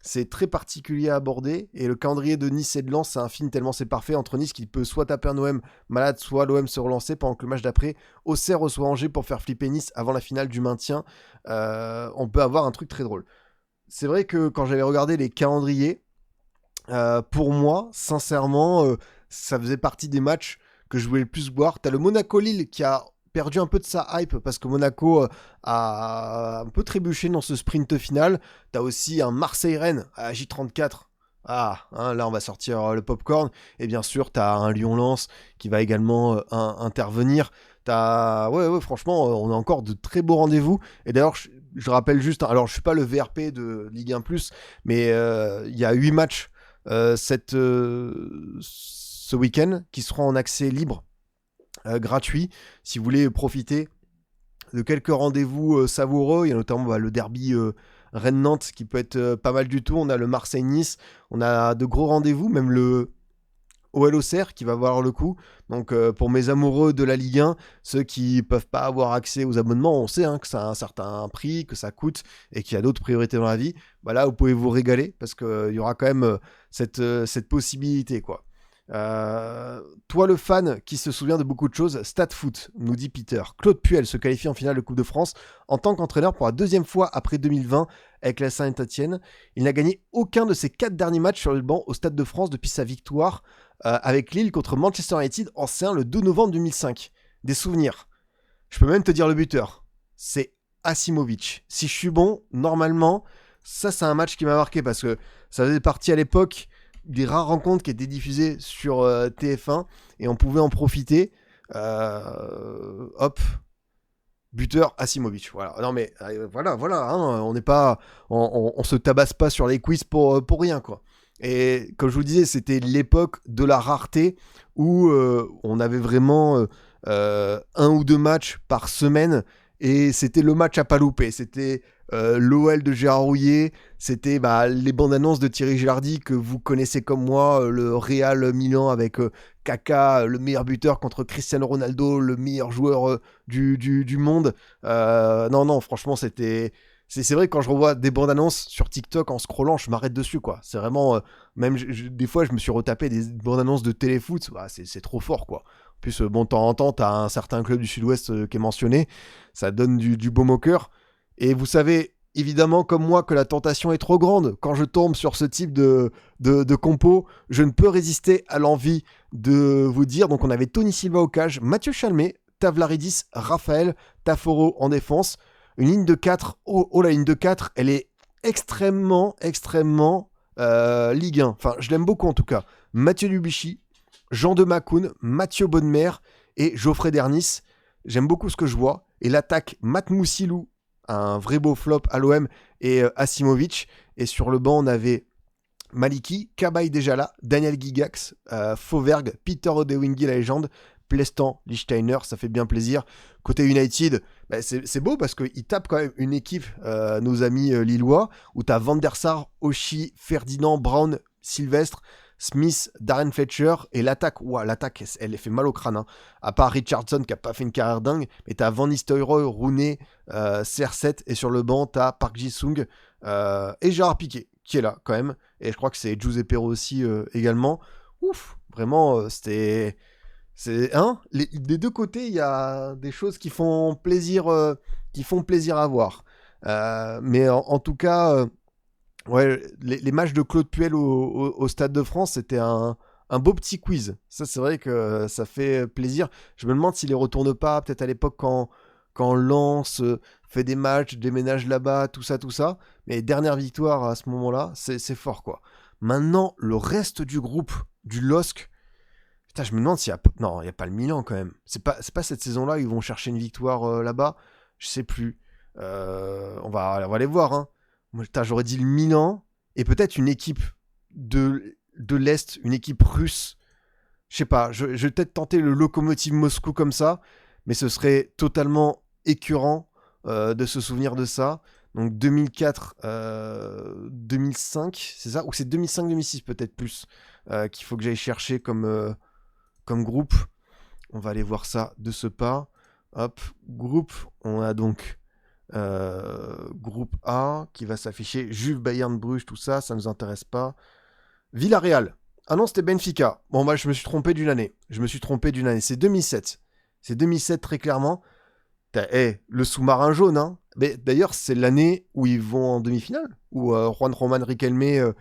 c'est très particulier à aborder, et le calendrier de Nice et de Lens, c'est un film tellement c'est parfait entre Nice qui peut soit taper un OM malade, soit l'OM se relancer pendant que le match d'après, Auxerre reçoit Angers pour faire flipper Nice avant la finale du maintien. On peut avoir un truc très drôle. C'est vrai que quand j'avais regardé les calendriers, pour moi, sincèrement, ça faisait partie des matchs que je voulais le plus voir. T'as le Monaco-Lille qui a perdu un peu de sa hype parce que Monaco a un peu trébuché dans ce sprint final. T'as aussi un Marseille-Rennes à J34. Ah, hein, là on va sortir le popcorn. Et bien sûr, t'as un Lyon-Lens qui va également intervenir. Ouais, franchement, on a encore de très beaux rendez-vous. Et d'ailleurs, je rappelle juste, alors je suis pas le VRP de Ligue 1+, mais il y a 8 matchs ce week-end qui seront en accès libre. Gratuit, si vous voulez profiter de quelques rendez-vous savoureux. Il y a notamment le derby Rennes-Nantes qui peut être pas mal du tout. On a le Marseille-Nice, on a de gros rendez-vous, même le OL-Auxerre qui va valoir le coup. Donc pour mes amoureux de la Ligue 1, ceux qui peuvent pas avoir accès aux abonnements, on sait hein, que ça a un certain prix, que ça coûte et qu'il y a d'autres priorités dans la vie. Bah là, vous pouvez vous régaler parce qu'il y aura quand même cette possibilité, quoi. Toi le fan qui se souvient de beaucoup de choses, StatFoot nous dit Peter. Claude Puel se qualifie en finale de Coupe de France en tant qu'entraîneur pour la 2e fois après 2020 avec la Saint-Etienne. Il n'a gagné aucun de ses 4 derniers matchs sur le banc au Stade de France depuis sa victoire avec Lille contre Manchester United en C1 le 2 novembre 2005. Des souvenirs. Je peux même te dire le buteur. C'est Asimovic. Si je suis bon, normalement, ça c'est un match qui m'a marqué parce que ça faisait partie à l'époque des rares rencontres qui étaient diffusées sur TF1 et on pouvait en profiter. Hop, buteur Asimovic. Voilà. Non mais voilà, hein, on n'est pas, on se tabasse pas sur les quiz pour rien quoi. Et comme je vous disais, c'était l'époque de la rareté où on avait vraiment un ou deux matchs par semaine et c'était le match à pas louper. C'était l'OL de Gérard Rouillet, c'était les bandes annonces de Thierry Gilardi que vous connaissez comme moi, le Real Milan avec Kaka, le meilleur buteur contre Cristiano Ronaldo, le meilleur joueur du monde. Non, franchement, c'était... C'est vrai que quand je revois des bandes annonces sur TikTok en scrollant, je m'arrête dessus quoi. C'est vraiment même des fois je me suis retapé des bandes annonces de téléfoot, c'est trop fort quoi. En plus bon de temps en temps t'as un certain club du Sud-Ouest qui est mentionné, ça donne du baume au cœur. Et vous savez évidemment comme moi que la tentation est trop grande quand je tombe sur ce type de compo. Je ne peux résister à l'envie de vous dire. Donc on avait Tony Silva au cage, Mathieu Chalmé, Tavlaridis, Raphaël, Taforo en défense. Une ligne de 4, la ligne de 4, elle est extrêmement Ligue 1. Enfin, je l'aime beaucoup en tout cas. Mathieu Dubuchy, Jean de Macoun, Mathieu Bonnemer et Geoffrey Dernis. J'aime beaucoup ce que je vois. Et l'attaque, Matt Moussilou, un vrai beau flop à l'OM, et Asimovic. Et sur le banc, on avait Maliki, Cabaye déjà là, Daniel Gigax, Fauvergue, Peter Odewingie, la légende, Plestan, Lichtsteiner, ça fait bien plaisir. Côté United, c'est beau parce qu'ils tapent quand même une équipe, nos amis lillois, où t'as Van der Sar, Oshie, Ferdinand, Brown, Sylvestre, Smith, Darren Fletcher, et l'attaque, l'attaque, elle fait mal au crâne, hein. À part Richardson qui a pas fait une carrière dingue, mais t'as Van Nistelrooy, Rooney, CR7, et sur le banc, t'as Park Ji-sung et Gérard Piqué, qui est là quand même, et je crois que c'est Giuseppe Rossi également. Ouf, vraiment, c'était... des deux côtés, il y a des choses qui font plaisir à voir. Mais en tout cas, les matchs de Claude Puel au Stade de France, c'était un beau petit quiz. Ça, c'est vrai que ça fait plaisir. Je me demande s'il les retourne pas, peut-être à l'époque quand Lens fait des matchs, déménage là-bas, tout ça. Mais dernière victoire à ce moment-là, c'est fort, quoi. Maintenant, le reste du groupe du LOSC, putain, je me demande s'il y a... Non, il n'y a pas le Milan quand même. C'est pas cette saison-là, ils vont chercher une victoire là-bas. Je sais plus. On va aller voir. Hein. Moi, j'aurais dit le Milan et peut-être une équipe de l'Est, une équipe russe. Je sais pas, je vais peut-être tenter le Lokomotiv Moscou comme ça, mais ce serait totalement écœurant de se souvenir de ça. Donc 2004, 2005, c'est ça? Ou c'est 2005-2006 peut-être plus qu'il faut que j'aille chercher comme groupe. On va aller voir ça de ce pas. Hop, groupe. On a donc groupe A qui va s'afficher. Juve, Bayern, Bruges, tout ça, ça nous intéresse pas. Villarreal. Ah non, c'était Benfica. Bon, je me suis trompé d'une année. C'est 2007. C'est 2007 très clairement. Le sous-marin jaune, hein. Mais d'ailleurs, c'est l'année où ils vont en demi-finale, où Juan Roman Riquelme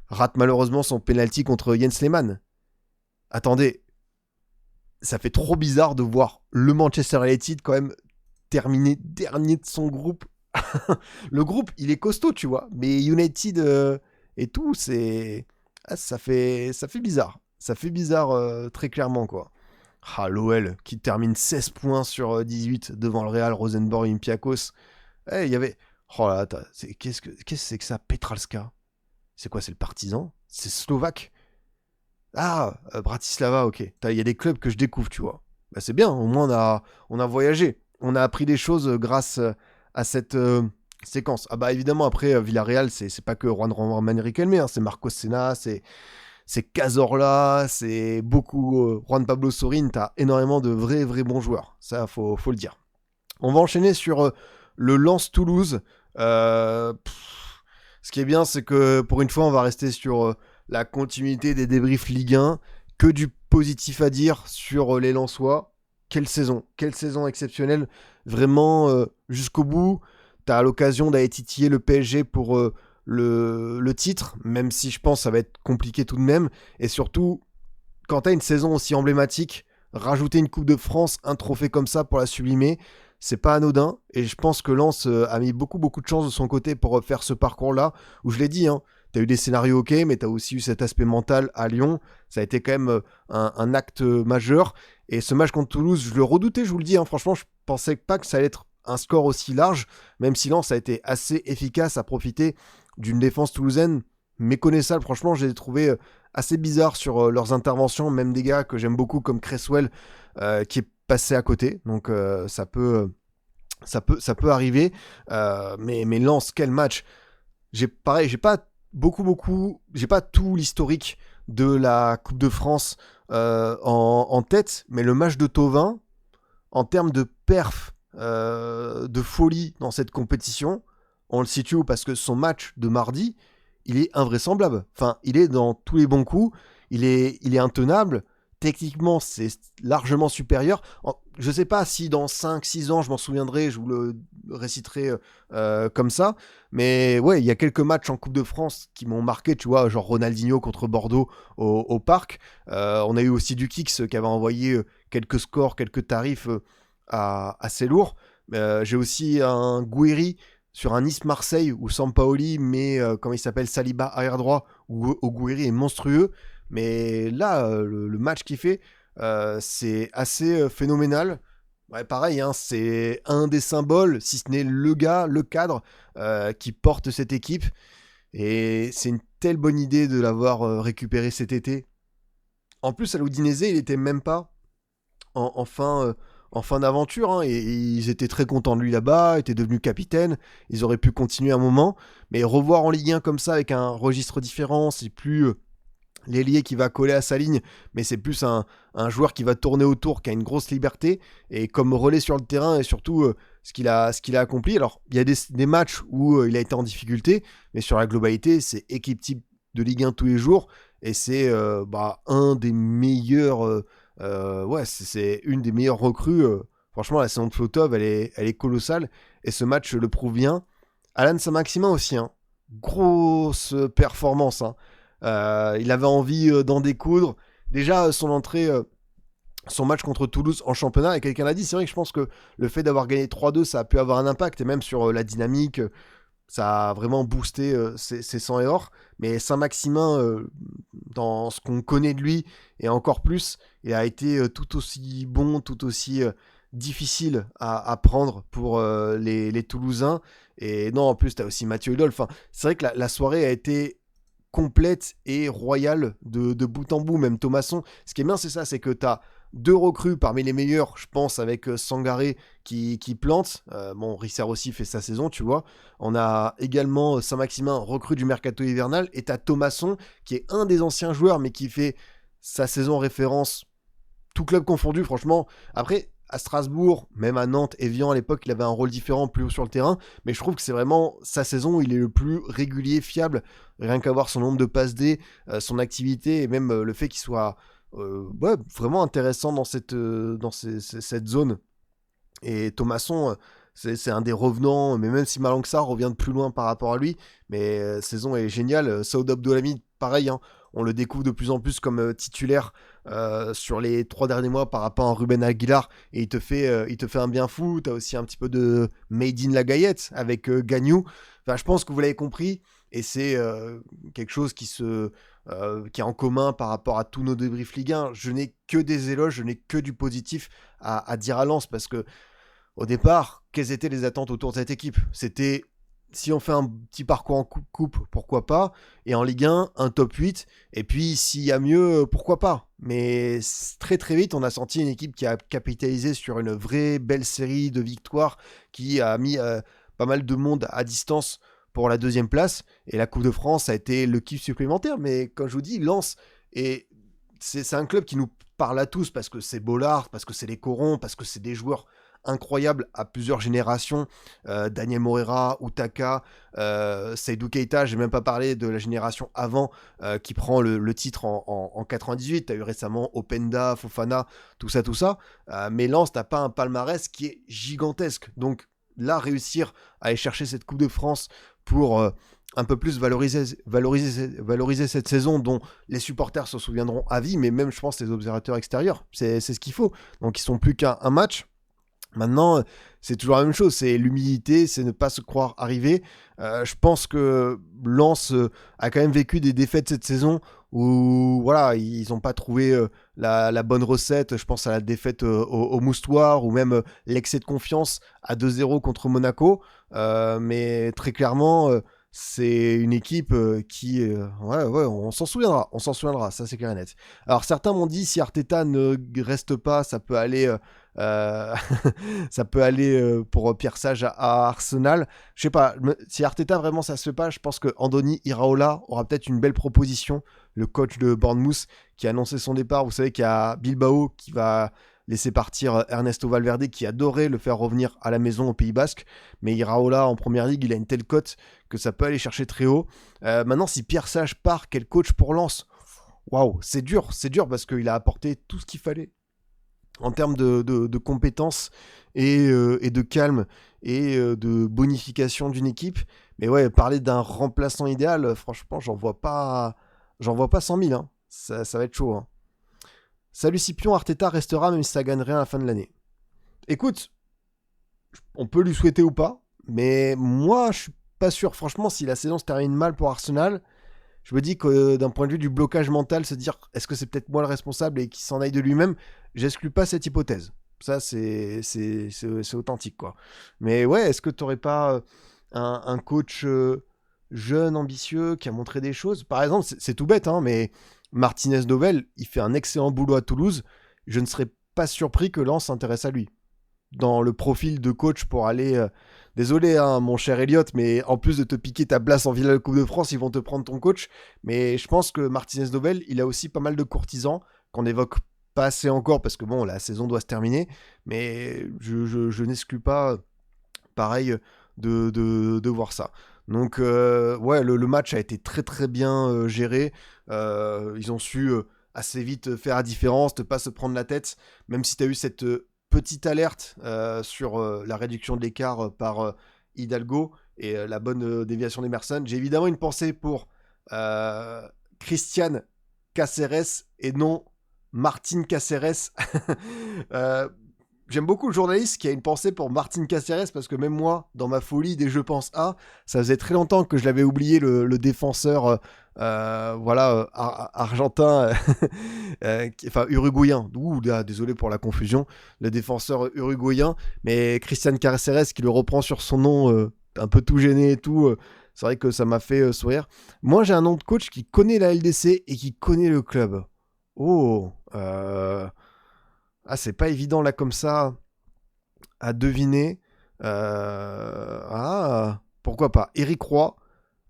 rate malheureusement son penalty contre Jens Lehmann. Attendez, ça fait trop bizarre de voir le Manchester United quand même terminer dernier de son groupe. Le groupe, il est costaud, tu vois, mais United et tout, c'est... ça fait bizarre. Ça fait bizarre très clairement, quoi. L'OL qui termine 16 points sur 18 devant le Real, Rosenborg, Olympiakos. Il y avait... Oh là, qu'est-ce que c'est que ça, Petralska? C'est quoi, c'est le Partizan? C'est slovaque? Ah, Bratislava, ok. Il y a des clubs que je découvre, tu vois. C'est bien, au moins on a voyagé. On a appris des choses grâce à cette séquence. Ah bah évidemment, après, Villarreal, c'est pas que Juan Roman Riquelme, hein, c'est Marcos Senna, c'est Cazorla, c'est beaucoup Juan Pablo Sorin, t'as énormément de vrais bons joueurs. Ça, faut le dire. On va enchaîner sur le Lens-Toulouse. Ce qui est bien, c'est que pour une fois, on va rester sur... la continuité des débriefs Ligue 1, que du positif à dire sur les Lensois. Quelle saison exceptionnelle, vraiment jusqu'au bout. T'as l'occasion d'aller titiller le PSG pour le titre, même si je pense que ça va être compliqué tout de même. Et surtout, quand t'as une saison aussi emblématique, rajouter une Coupe de France, un trophée comme ça pour la sublimer, c'est pas anodin. Et je pense que Lens a mis beaucoup de chance de son côté pour faire ce parcours-là, où je l'ai dit, hein, t'as eu des scénarios ok, mais t'as aussi eu cet aspect mental à Lyon. Ça a été quand même un acte majeur. Et ce match contre Toulouse, je le redoutais, je vous le dis, hein, franchement, je pensais pas que ça allait être un score aussi large, même si Lens a été assez efficace à profiter d'une défense toulousaine méconnaissable. Franchement, j'ai trouvé assez bizarre sur leurs interventions, même des gars que j'aime beaucoup comme Cresswell qui est passé à côté. Donc ça peut arriver. Mais Lens, quel match. J'ai pas j'ai pas tout l'historique de la Coupe de France en tête, mais le match de Thauvin, en termes de perf, de folie dans cette compétition, on le situe où? Parce que son match de mardi, il est invraisemblable. Enfin, il est dans tous les bons coups, il est intenable. Techniquement, c'est largement supérieur. Je sais pas si dans 5-6 ans, je m'en souviendrai, je vous le réciterai comme ça. Mais ouais, il y a quelques matchs en Coupe de France qui m'ont marqué, tu vois, genre Ronaldinho contre Bordeaux au Parc. On a eu aussi Dukix qui avait envoyé quelques scores, quelques tarifs assez lourds. J'ai aussi un Gouiri sur un Nice-Marseille où Sampaoli met, comment il s'appelle, Saliba arrière droit, où Gouiri est monstrueux. Mais là, le match qu'il fait, c'est assez phénoménal. Ouais, pareil, hein, c'est un des symboles, si ce n'est le gars, le cadre qui porte cette équipe. Et c'est une telle bonne idée de l'avoir récupéré cet été. En plus, à l'Udinese, il était même pas en fin d'aventure, hein, et ils étaient très contents de lui là-bas, était devenu capitaine, ils auraient pu continuer un moment, mais revoir en Ligue 1 comme ça, avec un registre différent, c'est plus l'ailier qui va coller à sa ligne, mais c'est plus un joueur qui va tourner autour, qui a une grosse liberté, et comme relais sur le terrain, et surtout ce qu'il a accompli. Alors, il y a des matchs où il a été en difficulté, mais sur la globalité, c'est équipe type de Ligue 1 tous les jours, et c'est un des meilleurs... c'est une des meilleures recrues. Franchement, la saison de Flotov, elle est colossale. Et ce match le prouve bien. Alan Saint-Maximin aussi, hein. Grosse performance. Hein. Il avait envie d'en découdre. Déjà, son entrée, son match contre Toulouse en championnat, et quelqu'un l'a dit, c'est vrai que je pense que le fait d'avoir gagné 3-2, ça a pu avoir un impact. Et même sur la dynamique, ça a vraiment boosté ses 100 et or. Mais Saint-Maximin, dans ce qu'on connaît de lui, et encore plus, il a été tout aussi bon, tout aussi difficile à prendre pour les Toulousains. Et non, en plus, tu as aussi Mathieu Hudol. Enfin, c'est vrai que la soirée a été complète et royale de bout en bout, même Thomasson. Ce qui est bien, c'est ça, c'est que tu as deux recrues parmi les meilleurs, je pense, avec Sangaré qui plante. Risser aussi fait sa saison, tu vois. On a également Saint-Maximin, recrue du mercato hivernal, et t'as Thomasson, qui est un des anciens joueurs, mais qui fait sa saison en référence, tout club confondu, franchement. Après, à Strasbourg, même à Nantes, Evian, à l'époque, il avait un rôle différent, plus haut sur le terrain, mais je trouve que c'est vraiment sa saison où il est le plus régulier, fiable, rien qu'à voir son nombre de passes D, son activité, et même le fait qu'il soit... vraiment intéressant dans cette zone. Et Thomasson, c'est un des revenants, mais même si Malang Sarr revient de plus loin par rapport à lui, mais saison est géniale. Saoud Abdoulhamid, pareil, hein, on le découvre de plus en plus comme titulaire sur les 3 derniers mois par rapport à Ruben Aguilar, et il te fait un bien fou. T'as aussi un petit peu de Made in Lagayette avec Gagnou. Enfin, je pense que vous l'avez compris, et c'est quelque chose qui est en commun par rapport à tous nos débriefs Ligue 1. Je n'ai que des éloges, je n'ai que du positif à dire à Lens, parce que au départ, quelles étaient les attentes autour de cette équipe? C'était, si on fait un petit parcours en coupe, pourquoi pas, et en Ligue 1, un top 8, et puis s'il y a mieux, pourquoi pas. Mais très très vite, on a senti une équipe qui a capitalisé sur une vraie belle série de victoires, qui a mis pas mal de monde à distance pour la 2e place, et la Coupe de France a été le kiff supplémentaire. Mais comme je vous dis, Lens, c'est un club qui nous parle à tous, parce que c'est Bollard, parce que c'est les Corons, parce que c'est des joueurs incroyables à plusieurs générations. Daniel Moreira, Utaka, Seydou Keita, j'ai même pas parlé de la génération avant qui prend le titre en 98. T'as eu récemment Openda, Fofana, tout ça. Mais Lens, t'as pas un palmarès qui est gigantesque. Donc là, réussir à aller chercher cette Coupe de France pour un peu plus valoriser cette saison, dont les supporters se souviendront à vie, mais même, je pense, les observateurs extérieurs, c'est ce qu'il faut. Donc ils sont plus qu'à un match. Maintenant, c'est toujours la même chose, c'est l'humilité, c'est ne pas se croire arrivé. Je pense que Lens a quand même vécu des défaites cette saison où voilà, ils n'ont pas trouvé la bonne recette. Je pense à la défaite au Moustoir ou même l'excès de confiance à 2-0 contre Monaco. Mais très clairement, c'est une équipe ouais, on s'en souviendra, ça c'est clair et net. Alors certains m'ont dit si Arteta ne reste pas, ça peut aller euh, ça peut aller pour Pierre Sage à Arsenal. Je sais pas, si Arteta vraiment ça se fait pas, je pense que Andoni Iraola aura peut-être une belle proposition. Le coach de Bournemouth qui a annoncé son départ. Vous savez qu'il y a Bilbao qui va laisser partir Ernesto Valverde qui adorait le faire revenir à la maison au Pays Basque. Mais Iraola en première ligue, il a une telle cote que ça peut aller chercher très haut. Maintenant, si Pierre Sage part, quel coach pour Lens? Waouh, c'est dur parce qu'il a apporté tout ce qu'il fallait en termes de compétences et de calme et de bonification d'une équipe. Mais ouais, parler d'un remplaçant idéal, franchement, j'en vois pas 100 000. Hein. Ça va être chaud. Hein. Salut Scipion, Arteta restera même si ça gagne rien à la fin de l'année. Écoute, on peut lui souhaiter ou pas, mais moi, je suis pas sûr. Franchement, si la saison se termine mal pour Arsenal, je me dis que d'un point de vue du blocage mental, se dire est-ce que c'est peut-être moi le responsable et qu'il s'en aille de lui-même, j'exclus pas cette hypothèse. Ça, c'est authentique, quoi. Mais ouais, est-ce que tu n'aurais pas un coach jeune, ambitieux, qui a montré des choses? Par exemple, c'est tout bête, hein, mais Martinez Novel, il fait un excellent boulot à Toulouse. Je ne serais pas surpris que Lens s'intéresse à lui dans le profil de coach pour aller. Désolé, hein, mon cher Elliot, mais en plus de te piquer ta place en finale de Coupe de France, ils vont te prendre ton coach. Mais je pense que Martinez Novel, il a aussi pas mal de courtisans qu'on évoque pas assez encore parce que bon, la saison doit se terminer. Mais je n'exclus pas, pareil, de voir ça. Donc, ouais, le match a été très très bien géré. Ils ont su assez vite faire la différence, ne pas se prendre la tête, même si tu as eu cette petite alerte sur la réduction de l'écart par Hidalgo et la bonne déviation d'Emerson. J'ai évidemment une pensée pour Christian Cáceres et non Martin Cáceres. euh, J'aime beaucoup le journaliste qui a une pensée pour Martin Cáceres parce que même moi, dans ma folie des je pense à, ça faisait très longtemps que je l'avais oublié, le défenseur argentin, enfin uruguayen. Ouh, là, désolé pour la confusion, le défenseur uruguayen, mais Christian Cáceres qui le reprend sur son nom, un peu tout gêné et tout. C'est vrai que ça m'a fait sourire. Moi, j'ai un nom de coach qui connaît la LDC et qui connaît le club. Oh, ah, c'est pas évident là comme ça à deviner. Ah, pourquoi pas Eric Roy.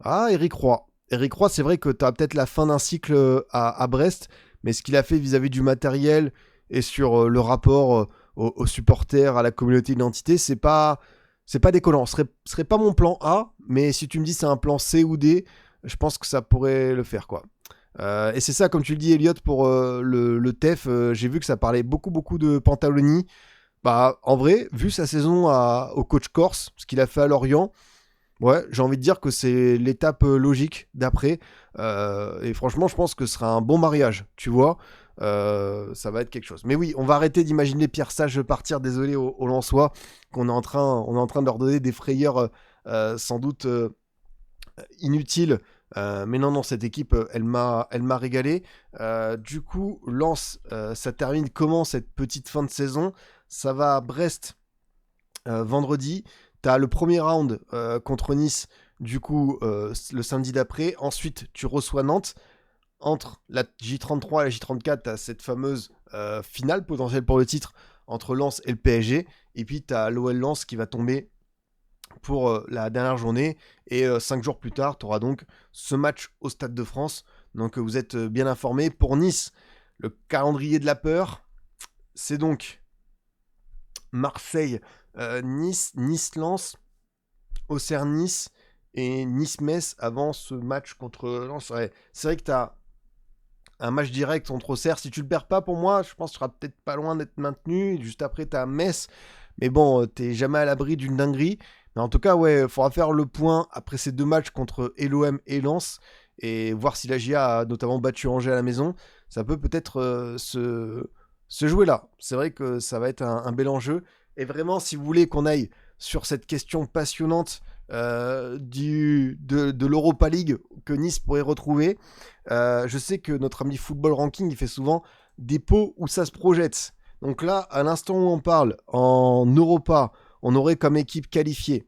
Ah, Eric Roy. Eric Roy, c'est vrai que tu as peut-être la fin d'un cycle à Brest, mais ce qu'il a fait vis-à-vis du matériel et sur le rapport aux supporters, à la communauté d'identité, c'est pas décollant. Ce serait pas mon plan A, mais si tu me dis c'est un plan C ou D, je pense que ça pourrait le faire, quoi. Et c'est ça, comme tu le dis, Elliot, pour le TEF, j'ai vu que ça parlait beaucoup de Pantaloni. Bah, en vrai, vu sa saison au coach corse, ce qu'il a fait à Lorient, ouais, j'ai envie de dire que c'est l'étape logique d'après. Et franchement, je pense que ce sera un bon mariage, tu vois. Ça va être quelque chose. Mais oui, on va arrêter d'imaginer Pierre Sage partir, désolé aux Lensois, on est en train de leur donner des frayeurs sans doute inutiles. Mais non, cette équipe, elle m'a régalé. Du coup, Lens, ça termine comment cette petite fin de saison? Ça va à Brest vendredi. Tu as le premier round contre Nice, du coup, le samedi d'après. Ensuite, tu reçois Nantes. Entre la J33 et la J34, tu as cette fameuse finale potentielle pour le titre entre Lens et le PSG. Et puis, tu as l'OL Lens qui va tomber pour la dernière journée. Et 5 jours plus tard, tu auras donc ce match au Stade de France. Donc, vous êtes bien informés. Pour Nice, le calendrier de la peur, c'est donc Marseille, Nice, Nice-Lens, Auxerre-Nice et Nice-Metz avant ce match contre Lens. Ouais, c'est vrai que tu as un match direct contre Auxerre. Si tu le perds pas, pour moi, je pense que tu seras peut-être pas loin d'être maintenu. Juste après, tu as Metz. Mais bon, t'es jamais à l'abri d'une dinguerie. Mais en tout cas, ouais, il faudra faire le point après ces deux matchs contre l'OM et Lens et voir si la GIA a notamment battu Angers à la maison. Ça peut peut-être se jouer là. C'est vrai que ça va être un bel enjeu. Et vraiment, si vous voulez qu'on aille sur cette question passionnante de l'Europa League que Nice pourrait retrouver, je sais que notre ami Football Ranking, il fait souvent des pots où ça se projette. Donc là, à l'instant où on parle, en Europa, on aurait comme équipe qualifiée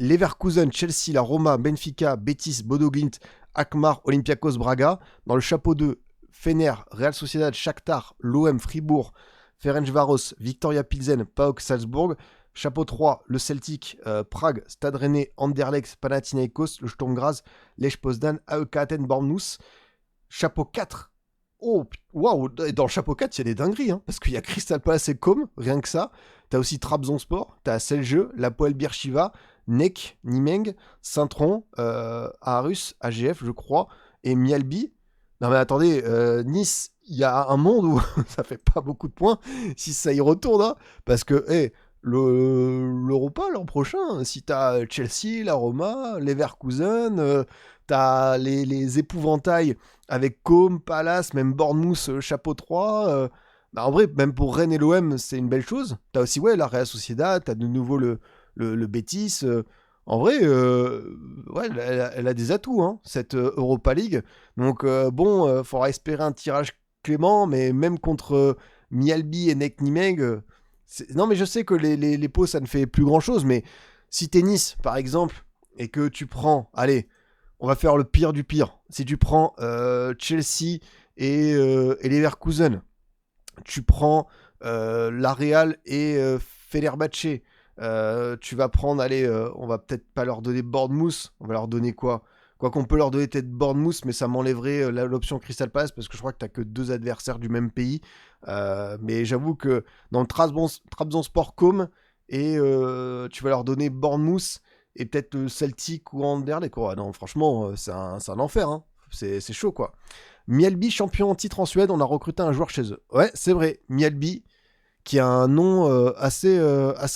Leverkusen, Chelsea, la Roma, Benfica, Betis, Bodo Glimt, Alkmaar, Olympiakos, Braga. Dans le chapeau 2, Fener, Real Sociedad, Shakhtar, l'OM, Fribourg, Ferencváros, Victoria Pilsen, PAOK, Salzbourg. Chapeau 3, le Celtic, Prague, Stade Rennais, Anderlecht, Panathinaikos, le Sturm Graz, Lech Poznan, AEK Athènes, Bournemouth. Chapeau 4. Oh, waouh, dans le chapeau 4, il y a des dingueries, hein, parce qu'il y a Crystal Palace et Com, rien que ça. T'as aussi Trabzonspor, t'as Celje, l'Apoel Beersheva, Nek, Nimeng, Saint-Tron, Aarhus, AGF, je crois, et Mialbi. Non mais attendez, Nice, il y a un monde où ça fait pas beaucoup de points si ça y retourne, hein, parce que, l'Europa l'an prochain, si t'as Chelsea, la Roma, Leverkusen, t'as les épouvantails avec Com, Palace, même Bournemouth, chapeau 3. Bah en vrai, même pour Rennes et l'OM, c'est une belle chose. T'as aussi la Real Sociedad, t'as de nouveau le Betis. En vrai, ouais, elle a des atouts, hein, cette Europa League. Donc faudra espérer un tirage clément, mais même contre Mialbi et Nek Nimeg, non mais je sais que les pots, ça ne fait plus grand-chose, mais si t'es Nice, par exemple, et que tu prends, allez, on va faire le pire du pire. Si tu prends Chelsea et Leverkusen, tu prends la Real et Fenerbahçe, tu vas prendre, allez, on va peut-être pas leur donner Bournemouth, on va leur donner quoi? Quoi qu'on peut leur donner peut-être Bournemouth, mais ça m'enlèverait l'option Crystal Palace parce que je crois que t'as que 2 adversaires du même pays. Mais j'avoue que dans le Trabzonspor Com, et tu vas leur donner Bournemouth et peut-être Celtic ou Anderlecht, quoi. Non, franchement, c'est un enfer, hein. C'est chaud, quoi. Mjällby, champion en titre en Suède, on a recruté un joueur chez eux. Ouais, c'est vrai, Mjällby, qui a un nom assez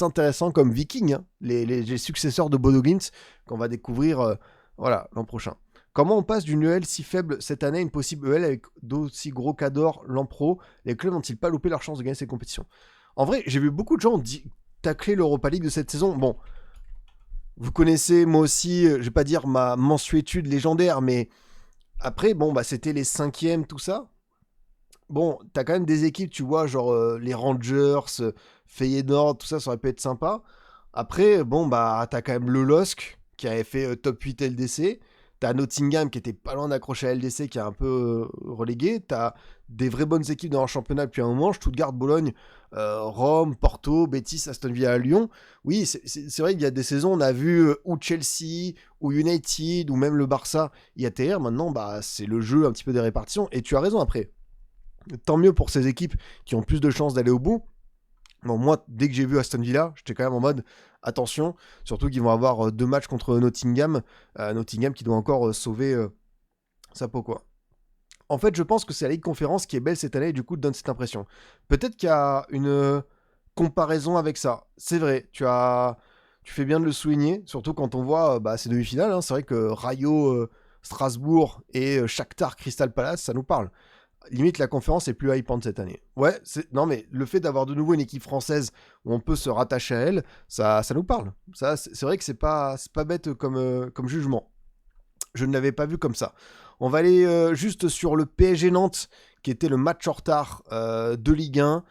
intéressant comme Viking, hein, les successeurs de Bodo Glimt, qu'on va découvrir l'an prochain. Comment on passe d'une EL si faible cette année à une possible EL avec d'aussi gros cadors l'an pro? Les clubs n'ont-ils pas loupé leur chance de gagner ces compétitions? En vrai, j'ai vu beaucoup de gens tacler l'Europa League de cette saison. Bon, vous connaissez, moi aussi, je vais pas dire ma mensuétude légendaire, mais après, bon, bah c'était les 5e, tout ça. Bon, t'as quand même des équipes, tu vois, genre les Rangers, Feyenoord, tout ça, ça aurait pu être sympa. Après, bon, bah, t'as quand même le LOSC, qui avait fait top 8 LDC. T'as Nottingham, qui était pas loin d'accrocher à LDC, qui est un peu relégué. T'as des vraies bonnes équipes dans le championnat depuis un moment. Stuttgart, Bologne, Rome, Porto, Betis, Aston Villa, Lyon. Oui, c'est vrai qu'il y a des saisons, on a vu ou Chelsea, ou United, ou même le Barça y atterrir. Maintenant, bah, c'est le jeu un petit peu des répartitions. Et tu as raison après. Tant mieux pour ces équipes qui ont plus de chances d'aller au bout. Bon, moi, dès que j'ai vu Aston Villa, j'étais quand même en mode attention, surtout qu'ils vont avoir 2 matchs contre Nottingham. Nottingham qui doit encore sauver sa peau, quoi. En fait, je pense que c'est la Ligue Conférence qui est belle cette année et du coup, te donne cette impression. Peut-être qu'il y a une comparaison avec ça. C'est vrai, tu fais bien de le souligner, surtout quand on voit ces demi-finales. Hein. C'est vrai que Rayo, Strasbourg et Shakhtar, Crystal Palace, ça nous parle. Limite, la conférence est plus hypante cette année. Ouais, non, mais le fait d'avoir de nouveau une équipe française où on peut se rattacher à elle, ça nous parle. Ça, c'est vrai que c'est pas bête comme jugement. Je ne l'avais pas vu comme ça. On va aller juste sur le PSG Nantes, qui était le match en retard de Ligue 1.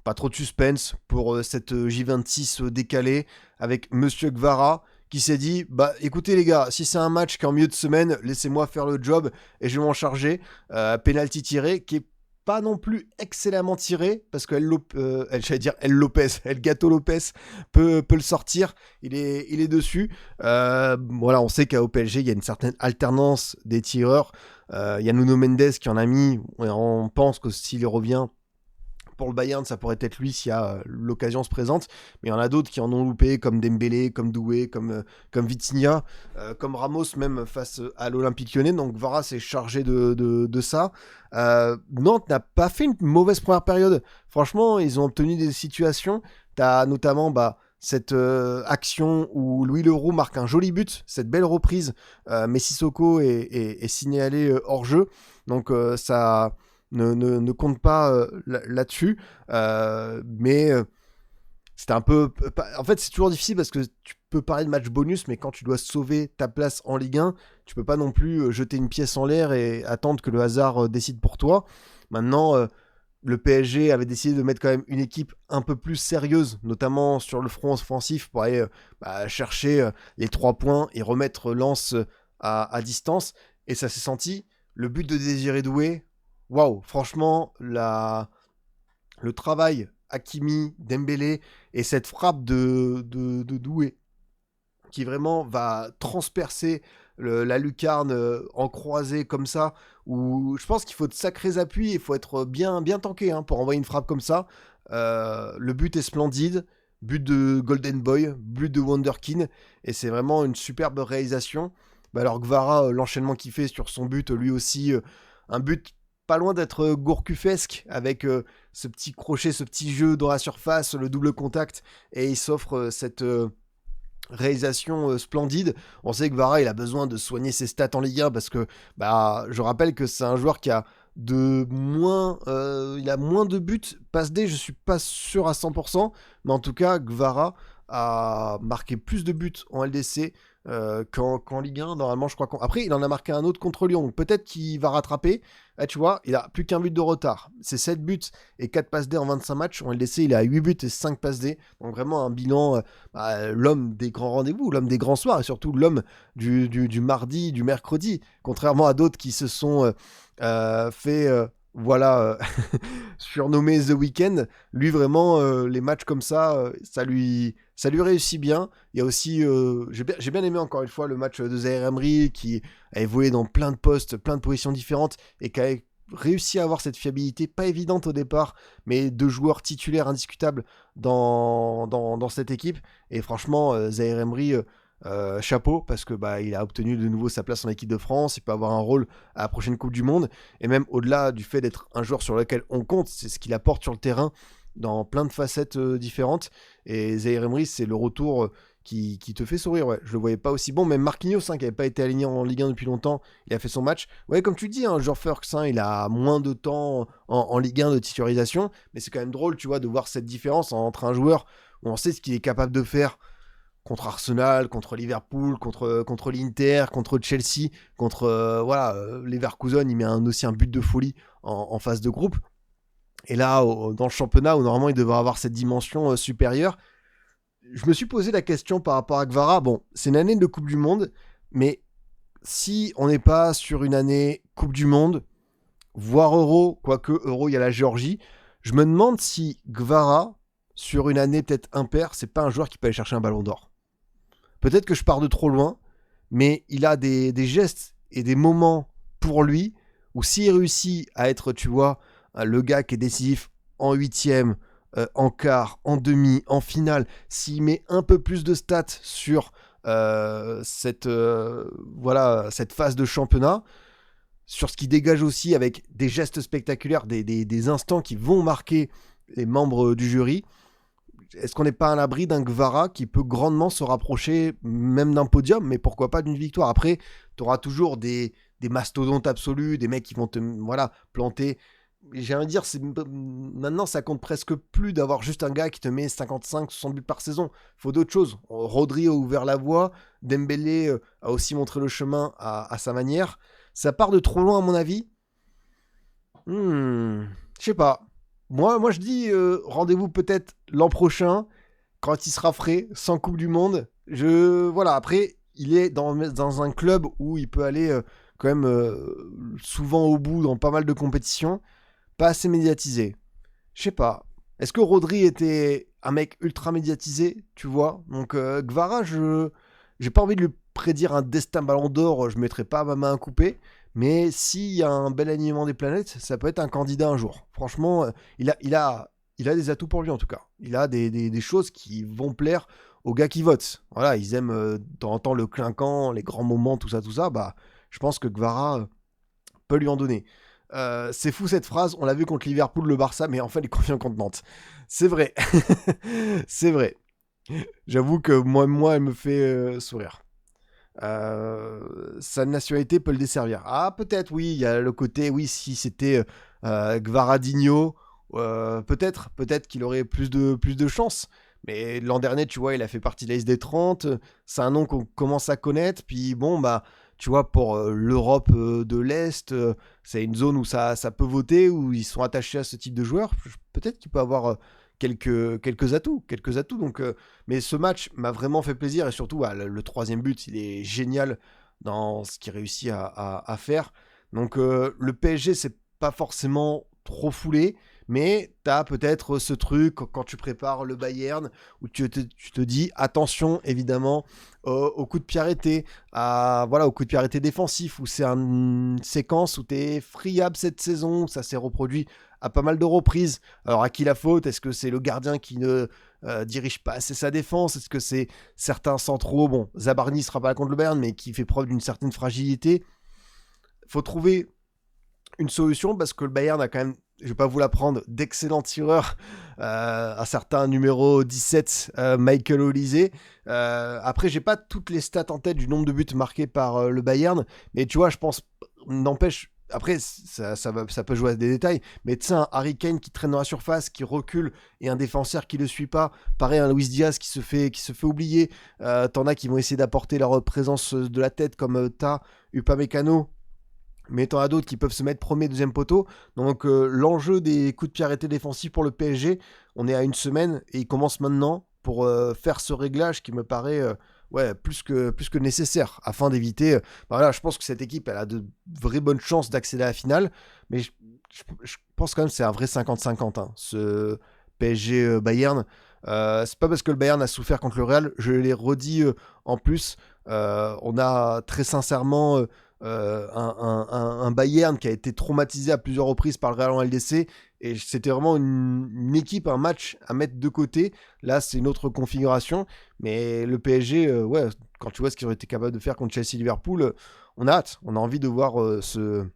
Pas trop de suspense pour cette J26 décalée avec Monsieur Gvara qui s'est dit bah écoutez les gars, si c'est un match qui est en milieu de semaine, laissez-moi faire le job et je vais m'en charger. Penalty tiré qui est pas non plus excellemment tiré parce que El Gato Lopez peut le sortir, il est dessus. Voilà, on sait qu'à PSG il y a une certaine alternance des tireurs. Il y a Nuno Mendes qui en a mis, on pense que s'il revient pour le Bayern, ça pourrait être lui si l'occasion se présente. Mais il y en a d'autres qui en ont loupé, comme Dembélé, comme Doué, comme Vitinha, comme Ramos, même face à l'Olympique Lyonnais. Donc Vara s'est chargé de ça. Nantes n'a pas fait une mauvaise première période. Franchement, ils ont obtenu des situations. T'as notamment cette action où Louis Leroux marque un joli but, cette belle reprise. Mais Sissoko est signalé hors jeu. Donc ça... Ne compte pas là-dessus. Mais c'était un peu... En fait, c'est toujours difficile parce que tu peux parler de match bonus, mais quand tu dois sauver ta place en Ligue 1, tu peux pas non plus jeter une pièce en l'air et attendre que le hasard décide pour toi. Maintenant, le PSG avait décidé de mettre quand même une équipe un peu plus sérieuse, notamment sur le front offensif, pour aller chercher les 3 points et remettre Lens à distance. Et ça s'est senti. Le but de Désiré Doué, waouh, franchement, le travail Hakimi, Dembélé et cette frappe de Doué qui vraiment va transpercer la lucarne en croisée comme ça, où je pense qu'il faut de sacrés appuis, il faut être bien, bien tanké pour envoyer une frappe comme ça. Le but est splendide, but de Golden Boy, but de Wonderkin, et c'est vraiment une superbe réalisation. Alors Gvara, l'enchaînement qu'il fait sur son but, lui aussi, un but pas loin d'être gourcufesque, avec ce petit crochet, ce petit jeu dans la surface, le double contact, et il s'offre cette réalisation splendide. On sait que Vara, il a besoin de soigner ses stats en Ligue 1 parce que, je rappelle que c'est un joueur qui a il a moins de buts passe D, je suis pas sûr à 100%, mais en tout cas, Gvara a marqué plus de buts en LDC qu'en Ligue 1. Normalement, je crois après, il en a marqué un autre contre Lyon, donc peut-être qu'il va rattraper. Tu vois, il a plus qu'un but de retard. C'est 7 buts et 4 passes D en 25 matchs. En LDC, il a 8 buts et 5 passes D. Donc vraiment un bilan, l'homme des grands rendez-vous, l'homme des grands soirs et surtout l'homme du mardi, du mercredi. Contrairement à d'autres qui se sont surnommé The Weeknd. Lui, vraiment, les matchs comme ça, ça lui réussit bien. Il y a aussi, j'ai bien aimé encore une fois le match de Zaïre Emery qui a évolué dans plein de postes, plein de positions différentes et qui a réussi à avoir cette fiabilité, pas évidente au départ, mais de joueurs titulaires indiscutables dans cette équipe. Et franchement, Zaïre Emery, chapeau, parce que il a obtenu de nouveau sa place en équipe de France, il peut avoir un rôle à la prochaine Coupe du Monde, et même au-delà du fait d'être un joueur sur lequel on compte, c'est ce qu'il apporte sur le terrain dans plein de facettes différentes. Et Zaïre Emery, c'est le retour qui te fait sourire. Ouais. Je le voyais pas aussi bon. Même Marquinhos, qui n'avait pas été aligné en Ligue 1 depuis longtemps, il a fait son match. Ouais, comme tu dis, Jean Furks, il a moins de temps en Ligue 1 de titularisation, mais c'est quand même drôle, tu vois, de voir cette différence entre un joueur où on sait ce qu'il est capable de faire contre Arsenal, contre Liverpool, contre l'Inter, contre Chelsea, contre Leverkusen, il met aussi un but de folie en phase de groupe. Et là, dans le championnat, où normalement il devrait avoir cette dimension supérieure, je me suis posé la question par rapport à Gvara. Bon, c'est une année de Coupe du Monde, mais si on n'est pas sur une année Coupe du Monde, voire Euro, quoique Euro, il y a la Géorgie, je me demande si Gvara, sur une année peut-être impair, c'est pas un joueur qui peut aller chercher un ballon d'or. Peut-être que je pars de trop loin, mais il a des gestes et des moments pour lui où s'il réussit à être, tu vois, le gars qui est décisif en huitième, en quart, en demi, en finale, s'il met un peu plus de stats sur cette phase de championnat, sur ce qui dégage aussi avec des gestes spectaculaires, des instants qui vont marquer les membres du jury, est-ce qu'on n'est pas à l'abri d'un Gvara qui peut grandement se rapprocher même d'un podium, mais pourquoi pas d'une victoire? Après, tu auras toujours des mastodontes absolus, des mecs qui vont te planter. J'ai envie de dire, maintenant ça compte presque plus d'avoir juste un gars qui te met 55-60 buts par saison. Il faut d'autres choses. Rodri a ouvert la voie, Dembélé a aussi montré le chemin à sa manière. Ça part de trop loin à mon avis. Je sais pas. Moi, je dis rendez-vous peut-être l'an prochain, quand il sera frais, sans Coupe du Monde. Après, il est dans un club où il peut aller quand même souvent au bout dans pas mal de compétitions, pas assez médiatisé. Je sais pas. Est-ce que Rodri était un mec ultra médiatisé, tu vois? Donc Gvara, j'ai pas envie de lui prédire un destin ballon d'or, je mettrai pas ma main à couper. Mais s'il y a un bel alignement des planètes, ça peut être un candidat un jour. Franchement, il a des atouts pour lui en tout cas. Il a des choses qui vont plaire aux gars qui votent. Voilà, ils aiment de temps en temps le clinquant, les grands moments, tout ça. Je pense que Gvara peut lui en donner. C'est fou cette phrase, on l'a vu contre Liverpool, le Barça, mais en fait il est confiant contre Nantes. C'est vrai. C'est vrai. J'avoue que moi elle me fait sourire. Sa nationalité peut le desservir. Ah, peut-être, oui, il y a le côté, oui, si c'était Gvaradinho, peut-être qu'il aurait plus de chance. Mais l'an dernier, tu vois, il a fait partie de la liste des 30. C'est un nom qu'on commence à connaître. Puis bon, bah, tu vois, pour l'Europe de l'Est, c'est une zone où ça peut voter, où ils sont attachés à ce type de joueur. Peut-être qu'il peut avoir quelques atouts. Quelques atouts. Donc, mais ce match m'a vraiment fait plaisir. Et surtout, le troisième but, il est génial dans ce qu'il réussit à faire. Donc, le PSG, c'est pas forcément trop foulé. Mais tu as peut-être ce truc quand tu prépares le Bayern où tu te dis attention évidemment au coup de pied arrêté, au coup de pied arrêté défensif où c'est une séquence où tu es friable cette saison, où ça s'est reproduit à pas mal de reprises. Alors à qui la faute? Est-ce que c'est le gardien qui ne dirige pas assez sa défense? Est-ce que c'est certains centraux? Bon, Zabarni sera pas là contre le Bayern mais qui fait preuve d'une certaine fragilité. Faut trouver une solution parce que le Bayern a quand même, je vais pas vous l'apprendre, d'excellents tireurs. Un certain numéro 17, Michael Olise. Après, j'ai pas toutes les stats en tête du nombre de buts marqués par le Bayern, mais tu vois, je pense, n'empêche. Après, ça peut jouer à des détails, mais tu sais, un Harry Kane qui traîne dans la surface, qui recule, et un défenseur qui le suit pas. Pareil, un Luis Diaz qui se fait oublier. T'en as qui vont essayer d'apporter leur présence de la tête, comme t'as Upamecano, mais t'en as d'autres qui peuvent se mettre premier, deuxième poteau. Donc l'enjeu des coups de pied arrêtés défensifs pour le PSG, on est à une semaine et il commence maintenant pour faire ce réglage qui me paraît plus que nécessaire afin d'éviter... voilà, je pense que cette équipe elle a de vraies bonnes chances d'accéder à la finale, mais je pense quand même que c'est un vrai 50-50, hein, ce PSG Bayern. C'est pas parce que le Bayern a souffert contre le Real, je l'ai redit en plus, on a très sincèrement un Bayern qui a été traumatisé à plusieurs reprises par le Real en LDC, et c'était vraiment une équipe, un match à mettre de côté. Là c'est une autre configuration, mais le PSG, quand tu vois ce qu'ils ont été capables de faire contre Chelsea Liverpool, on a hâte, on a envie de voir ce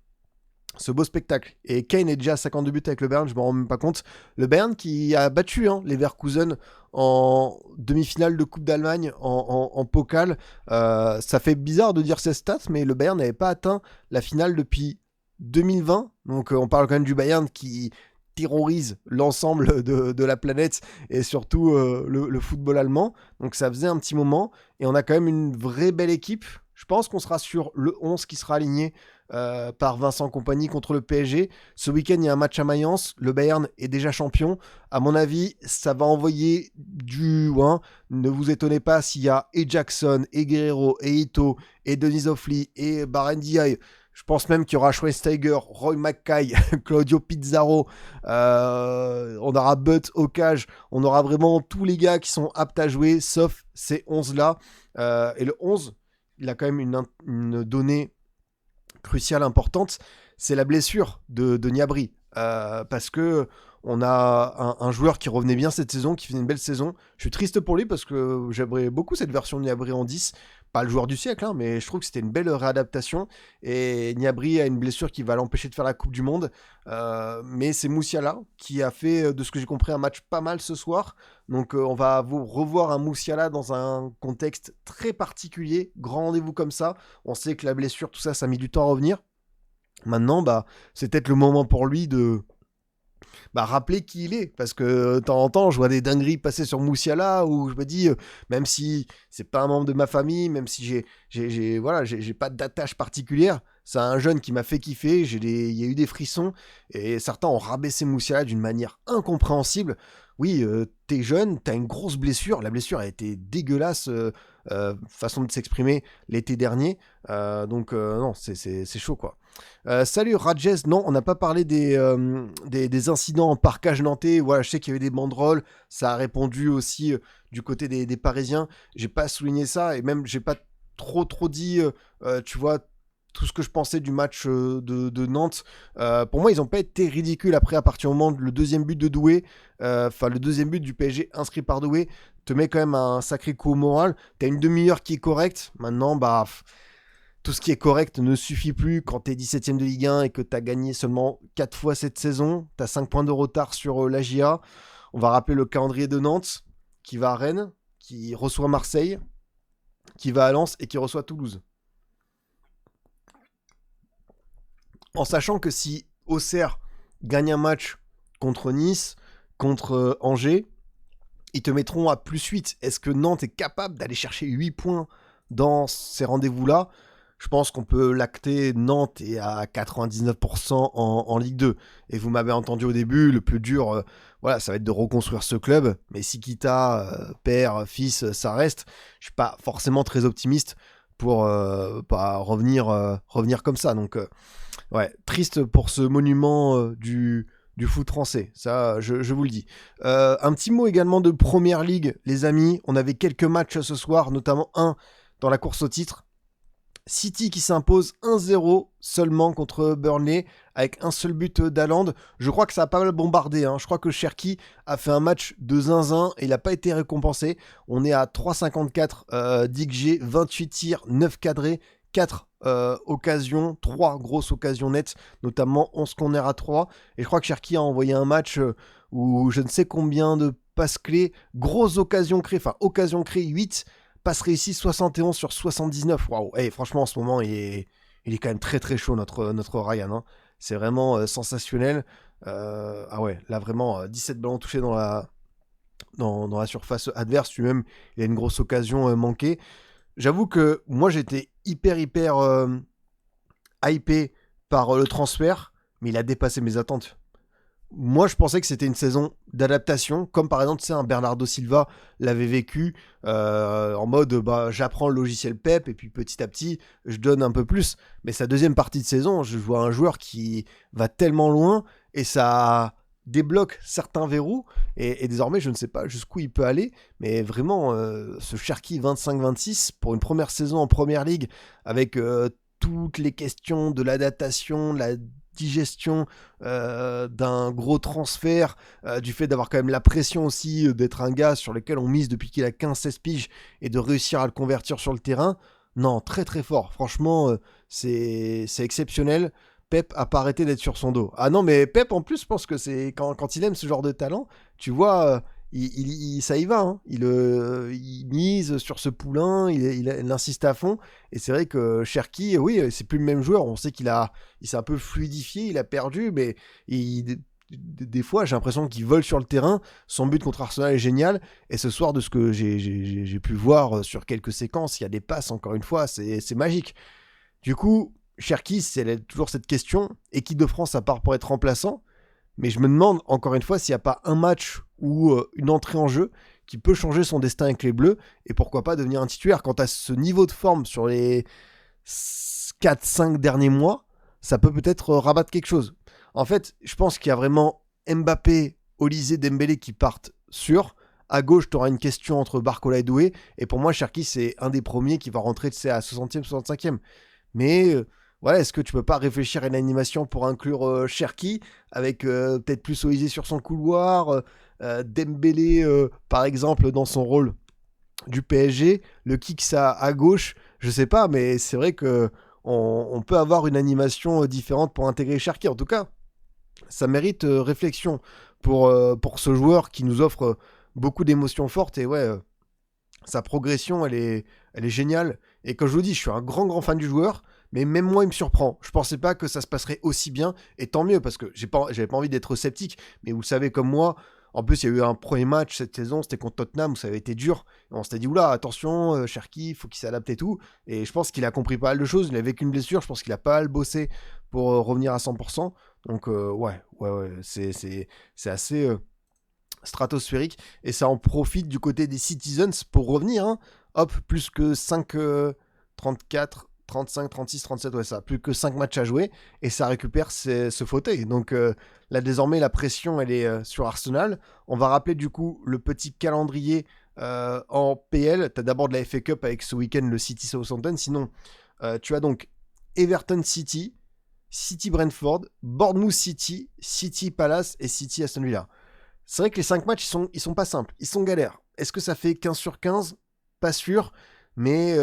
beau spectacle. Et Kane est déjà à 52 buts avec le Bayern, je me rends même pas compte. Le Bayern qui a battu les Leverkusen en demi-finale de Coupe d'Allemagne, en Pokal. Ça fait bizarre de dire ces stats, mais le Bayern n'avait pas atteint la finale depuis 2020. Donc on parle quand même du Bayern qui terrorise l'ensemble de la planète et surtout le football allemand. Donc ça faisait un petit moment et on a quand même une vraie belle équipe. Je pense qu'on sera sur le 11 qui sera aligné par Vincent Kompany contre le PSG. Ce week-end, il y a un match à Mayence. Le Bayern est déjà champion. À mon avis, ça va envoyer du... Ne vous étonnez pas s'il y a et Jackson, et Guerrero, et Ito, et Denis Offli, et Barendiaï. Je pense même qu'il y aura Schweinsteiger, Roy Mackay, Claudio Pizarro. On aura Butt au cage. On aura vraiment tous les gars qui sont aptes à jouer, sauf ces 11-là. Et le 11, il a quand même une donnée cruciale, importante, c'est la blessure de Gnabry. Parce que on a un joueur qui revenait bien cette saison, qui faisait une belle saison. Je suis triste pour lui parce que j'aimerais beaucoup cette version de Gnabry en 10. Pas le joueur du siècle, mais je trouve que c'était une belle réadaptation. Et Gnabry a une blessure qui va l'empêcher de faire la Coupe du Monde. Mais c'est Moussiala qui a fait, de ce que j'ai compris, un match pas mal ce soir. Donc on va revoir un Moussiala dans un contexte très particulier. Grand rendez-vous comme ça. On sait que la blessure, tout ça, ça a mis du temps à revenir. Maintenant, c'est peut-être le moment pour lui de rappeler qui il est. Parce que de temps en temps, je vois des dingueries passer sur Moussiala où je me dis, même si c'est pas un membre de ma famille, même si j'ai pas d'attache particulière, c'est un jeune qui m'a fait kiffer, il y a eu des frissons, et certains ont rabaissé Moussiala d'une manière incompréhensible. Oui, t'es jeune, t'as une grosse blessure, la blessure a été dégueulasse, façon de s'exprimer l'été dernier, donc non, c'est chaud quoi. Salut Rajes, non, on n'a pas parlé des incidents en parcage nantais. Voilà, je sais qu'il y avait des banderoles, ça a répondu aussi du côté des Parisiens. J'ai pas souligné ça et même j'ai pas trop dit, tu vois, tout ce que je pensais du match de Nantes. Pour moi, ils n'ont pas été ridicules après, à partir du moment le deuxième but de Doué, le deuxième but du PSG inscrit par Doué, te met quand même un sacré coup au moral. T'as une demi-heure qui est correcte. Maintenant, tout ce qui est correct ne suffit plus quand t'es 17ème de Ligue 1 et que t'as gagné seulement 4 fois cette saison. T'as 5 points de retard sur la GIA. On va rappeler le calendrier de Nantes, qui va à Rennes, qui reçoit Marseille, qui va à Lens et qui reçoit Toulouse. En sachant que si Auxerre gagne un match contre Nice, contre Angers, ils te mettront à +8. Est-ce que Nantes est capable d'aller chercher 8 points dans ces rendez-vous-là? Je pense qu'on peut l'acter. Nantes est à 99% en Ligue 2. Et vous m'avez entendu au début, le plus dur, voilà, ça va être de reconstruire ce club. Mais si Kita, père, fils, ça reste, je suis pas forcément très optimiste pour pas revenir comme ça. Donc, ouais, triste pour ce monument du foot français, ça je vous le dis. Un petit mot également de Première Ligue, les amis. On avait quelques matchs ce soir, notamment un dans la course au titre. City qui s'impose 1-0 seulement contre Burnley avec un seul but d'Haaland. Je crois que ça a pas mal bombardé. Je crois que Cherki a fait un match de zinzin et il n'a pas été récompensé. On est à 3,54 d'XG, 28 tirs, 9 cadrés, 4 occasions, 3 grosses occasions nettes, notamment 11 corners à 3. Et je crois que Cherki a envoyé un match où je ne sais combien de passes clés, grosses occasions créées, enfin occasions créées 8, passes réussies 71 sur 79. Waouh, hey, franchement en ce moment il est quand même très très chaud notre Ryan. C'est vraiment sensationnel. Ah ouais, là vraiment 17 ballons touchés dans la surface adverse, lui-même il a une grosse occasion manquée. J'avoue que moi j'étais hyper hypé par le transfert, mais il a dépassé mes attentes. Moi je pensais que c'était une saison d'adaptation, comme par exemple un Bernardo Silva l'avait vécu, en mode j'apprends le logiciel PEP et puis petit à petit je donne un peu plus. Mais sa deuxième partie de saison, je vois un joueur qui va tellement loin et ça débloque certains verrous et désormais je ne sais pas jusqu'où il peut aller, mais vraiment ce Cherki 25-26 pour une première saison en Première Ligue avec toutes les questions de l'adaptation, la digestion d'un gros transfert, du fait d'avoir quand même la pression aussi d'être un gars sur lequel on mise depuis qu'il a 15-16 piges et de réussir à le convertir sur le terrain. Non, très très fort, franchement c'est exceptionnel. Pep a pas arrêté d'être sur son dos. Ah non, mais Pep en plus, je pense que c'est quand il aime ce genre de talent, tu vois, ça y va. Il mise sur ce poulain, il insiste à fond. Et c'est vrai que Cherki, oui, c'est plus le même joueur. On sait il s'est un peu fluidifié, il a perdu, mais des fois, j'ai l'impression qu'il vole sur le terrain. Son but contre Arsenal est génial. Et ce soir, de ce que j'ai pu voir sur quelques séquences, il y a des passes, encore une fois, c'est magique. Du coup, Cherki, c'est toujours cette question. Équipe de France, à part pour être remplaçant. Mais je me demande, encore une fois, s'il n'y a pas un match ou une entrée en jeu qui peut changer son destin avec les Bleus. Et pourquoi pas devenir un titulaire. Quant à ce niveau de forme sur les 4-5 derniers mois, ça peut-être rabattre quelque chose. En fait, je pense qu'il y a vraiment Mbappé, Olysée, Dembélé qui partent sûrs. À gauche, tu auras une question entre Barcola et Doué. Et pour moi, Cherki, c'est un des premiers qui va rentrer à 60e, 65e. Mais voilà, est-ce que tu peux pas réfléchir à une animation pour inclure Cherki avec peut-être plus Olysée sur son couloir, Dembélé par exemple dans son rôle du PSG, le kick ça à gauche, je sais pas, mais c'est vrai que on peut avoir une animation différente pour intégrer Cherki. En tout cas, ça mérite réflexion pour ce joueur qui nous offre beaucoup d'émotions fortes. Et ouais, sa progression elle est géniale. Et comme je vous dis, je suis un grand fan du joueur, mais même moi il me surprend. Je pensais pas que ça se passerait aussi bien, et tant mieux, parce que j'avais pas envie d'être sceptique, mais vous savez comme moi, en plus il y a eu un premier match cette saison, c'était contre Tottenham, où ça avait été dur, et on s'était dit oula, attention, Cherki, faut qu'il s'adapte et tout, et je pense qu'il a compris pas mal de choses, il a vécu une blessure, je pense qu'il a pas mal bossé pour revenir à 100%, donc ouais, c'est assez stratosphérique, et ça en profite du côté des Citizens pour revenir, hop, plus que 5, 34, 35, 36, 37, ouais ça, plus que 5 matchs à jouer, et ça récupère ce fauteuil. Donc là désormais la pression elle est sur Arsenal. On va rappeler du coup le petit calendrier en PL. Tu as d'abord de la FA Cup avec ce week-end le City Southampton, sinon tu as donc Everton City, City Brentford, Bournemouth City, City Palace et City Aston Villa. C'est vrai que les 5 matchs ils sont pas simples, ils sont galères. Est-ce que ça fait 15 sur 15 ? Pas sûr. Mais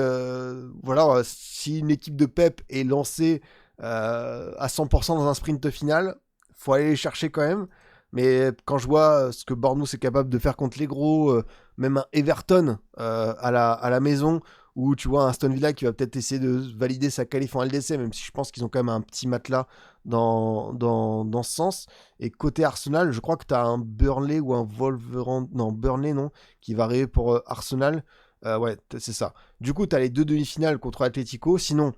voilà, si une équipe de Pep est lancée à 100% dans un sprint final, faut aller les chercher quand même. Mais quand je vois ce que Bournemouth est capable de faire contre les gros, même un Everton à la maison, ou tu vois un Aston Villa qui va peut-être essayer de valider sa qualif en LDC, même si je pense qu'ils ont quand même un petit matelas dans ce sens. Et côté Arsenal, je crois que tu as un Burnley ou un Wolverhampton, non, Burnley non, qui va arriver pour Arsenal. Ouais, c'est ça. Du coup, tu as les 2 demi-finales contre Atletico. Sinon,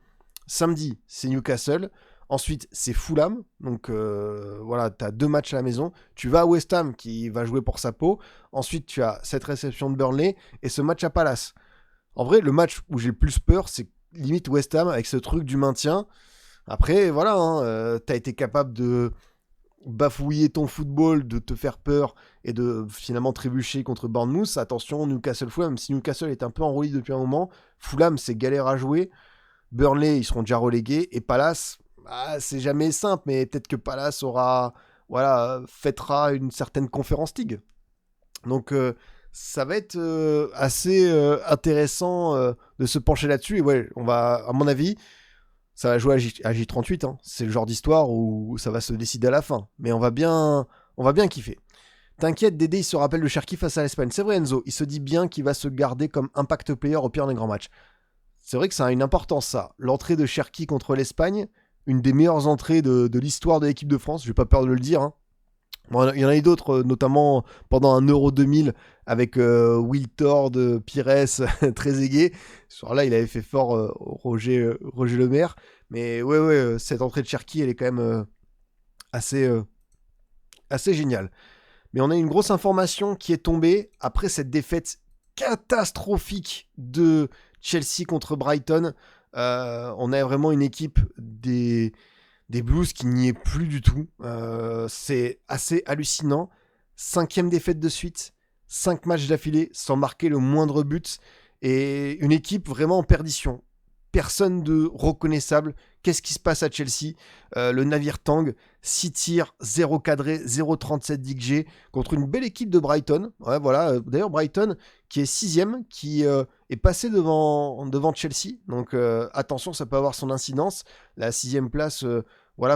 samedi, c'est Newcastle. Ensuite, c'est Fulham. Donc voilà, tu as 2 matchs à la maison. Tu vas à West Ham qui va jouer pour sa peau. Ensuite, tu as cette réception de Burnley et ce match à Palace. En vrai, le match où j'ai le plus peur, c'est limite West Ham avec ce truc du maintien. Après, voilà, hein, tu as été capable de bafouiller ton football, de te faire peur et de finalement trébucher contre Bournemouth. Attention, Newcastle-Fulham, même si Newcastle est un peu en roulis depuis un moment, Fulham, c'est galère à jouer. Burnley, ils seront déjà relégués. Et Palace, c'est jamais simple, mais peut-être que Palace fêtera une certaine Conference League. Donc, ça va être assez intéressant de se pencher là-dessus. Et ouais, on va, à mon avis, ça va jouer à J38. Hein. C'est le genre d'histoire où ça va se décider à la fin. Mais on va bien kiffer. T'inquiète, Dédé, il se rappelle de Cherki face à l'Espagne. C'est vrai, Enzo, il se dit bien qu'il va se garder comme impact player au pire des grands matchs. C'est vrai que ça a une importance, ça. L'entrée de Cherki contre l'Espagne, une des meilleures entrées de l'histoire de l'équipe de France. J'ai pas peur de le dire. Hein. Bon, il y en a eu d'autres, notamment pendant un Euro 2000 avec Wiltord, Pires, Trezeguet. Ce là il avait fait fort Roger Lemaire. Mais ouais, cette entrée de Cherki, elle est quand même assez géniale. Mais on a une grosse information qui est tombée après cette défaite catastrophique de Chelsea contre Brighton. On a vraiment une équipe des Blues qui n'y est plus du tout. C'est assez hallucinant. 5e défaite de suite, 5 matchs d'affilée sans marquer le moindre but. Et une équipe vraiment en perdition. Personne de reconnaissable. Qu'est-ce qui se passe à Chelsea ? Le navire Tang, 6 tirs, 0 cadré, 0,37 d'XG contre une belle équipe de Brighton. Ouais, voilà. D'ailleurs, Brighton qui est 6e, qui est passé devant Chelsea. Donc attention, ça peut avoir son incidence. La 6e place,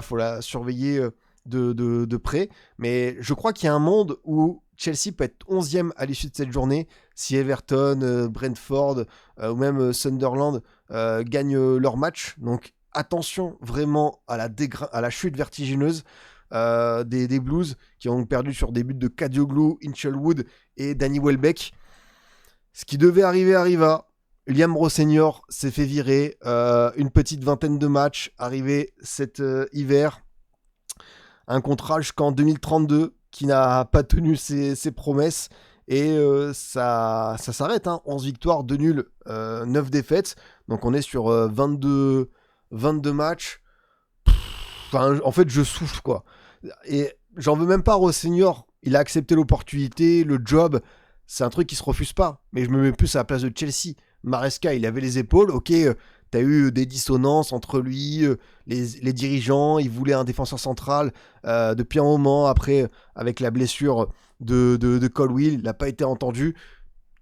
faut la surveiller de près. Mais je crois qu'il y a un monde où Chelsea peut être 11e à l'issue de cette journée si Everton, Brentford ou même Sunderland gagnent leur match. Donc attention vraiment à la chute vertigineuse des Blues qui ont perdu sur des buts de Kadioglu, Hinchelwood et Danny Welbeck. Ce qui devait arriver arriva. Liam Rosseignor s'est fait virer. Une petite vingtaine de matchs arrivés cet hiver. Un contrat jusqu'en 2032 qui n'a pas tenu ses promesses. Et ça s'arrête. Hein. 11 victoires, 2 nuls, 9 défaites. Donc on est sur 22 matchs. En fait, je souffle, quoi. Et j'en veux même pas à Rosseignor. Il a accepté l'opportunité, le job. C'est un truc qui se refuse pas. Mais je me mets plus à la place de Chelsea. Maresca, il avait les épaules. Ok, t'as eu des dissonances entre lui, les dirigeants. Il voulait un défenseur central depuis un moment. Après, avec la blessure de Colwill, il n'a pas été entendu.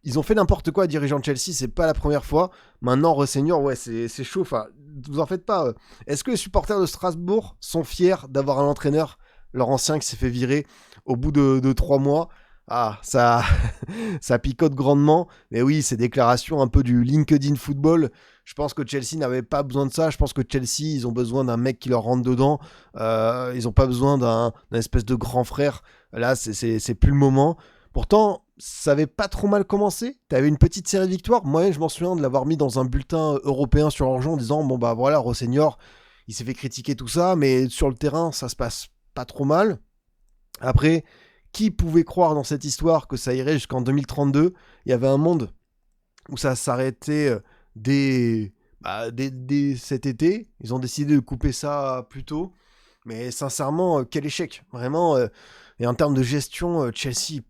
Ils ont fait n'importe quoi, dirigeants de Chelsea, c'est pas la première fois. Maintenant, Rosseignor, ouais, c'est chaud. Enfin, vous en faites pas. Est-ce que les supporters de Strasbourg sont fiers d'avoir un entraîneur, leur ancien, qui s'est fait virer au bout de 3 mois? Ah, ça picote grandement. Mais oui, ces déclarations un peu du LinkedIn football. Je pense que Chelsea n'avait pas besoin de ça. Je pense que Chelsea, ils ont besoin d'un mec qui leur rentre dedans. Ils n'ont pas besoin d'un espèce de grand frère. Là, c'est plus le moment. Pourtant, ça avait pas trop mal commencé. T'avais une petite série de victoires. Moi, je m'en souviens de l'avoir mis dans un bulletin européen sur l'argent en disant bon bah voilà, Rosseignor, il s'est fait critiquer tout ça, mais sur le terrain, ça se passe pas trop mal. Après, qui pouvait croire dans cette histoire que ça irait jusqu'en 2032 ? Il y avait un monde où ça s'arrêtait dès cet été. Ils ont décidé de couper ça plus tôt. Mais sincèrement, quel échec. Vraiment. Et en termes de gestion, Chelsea,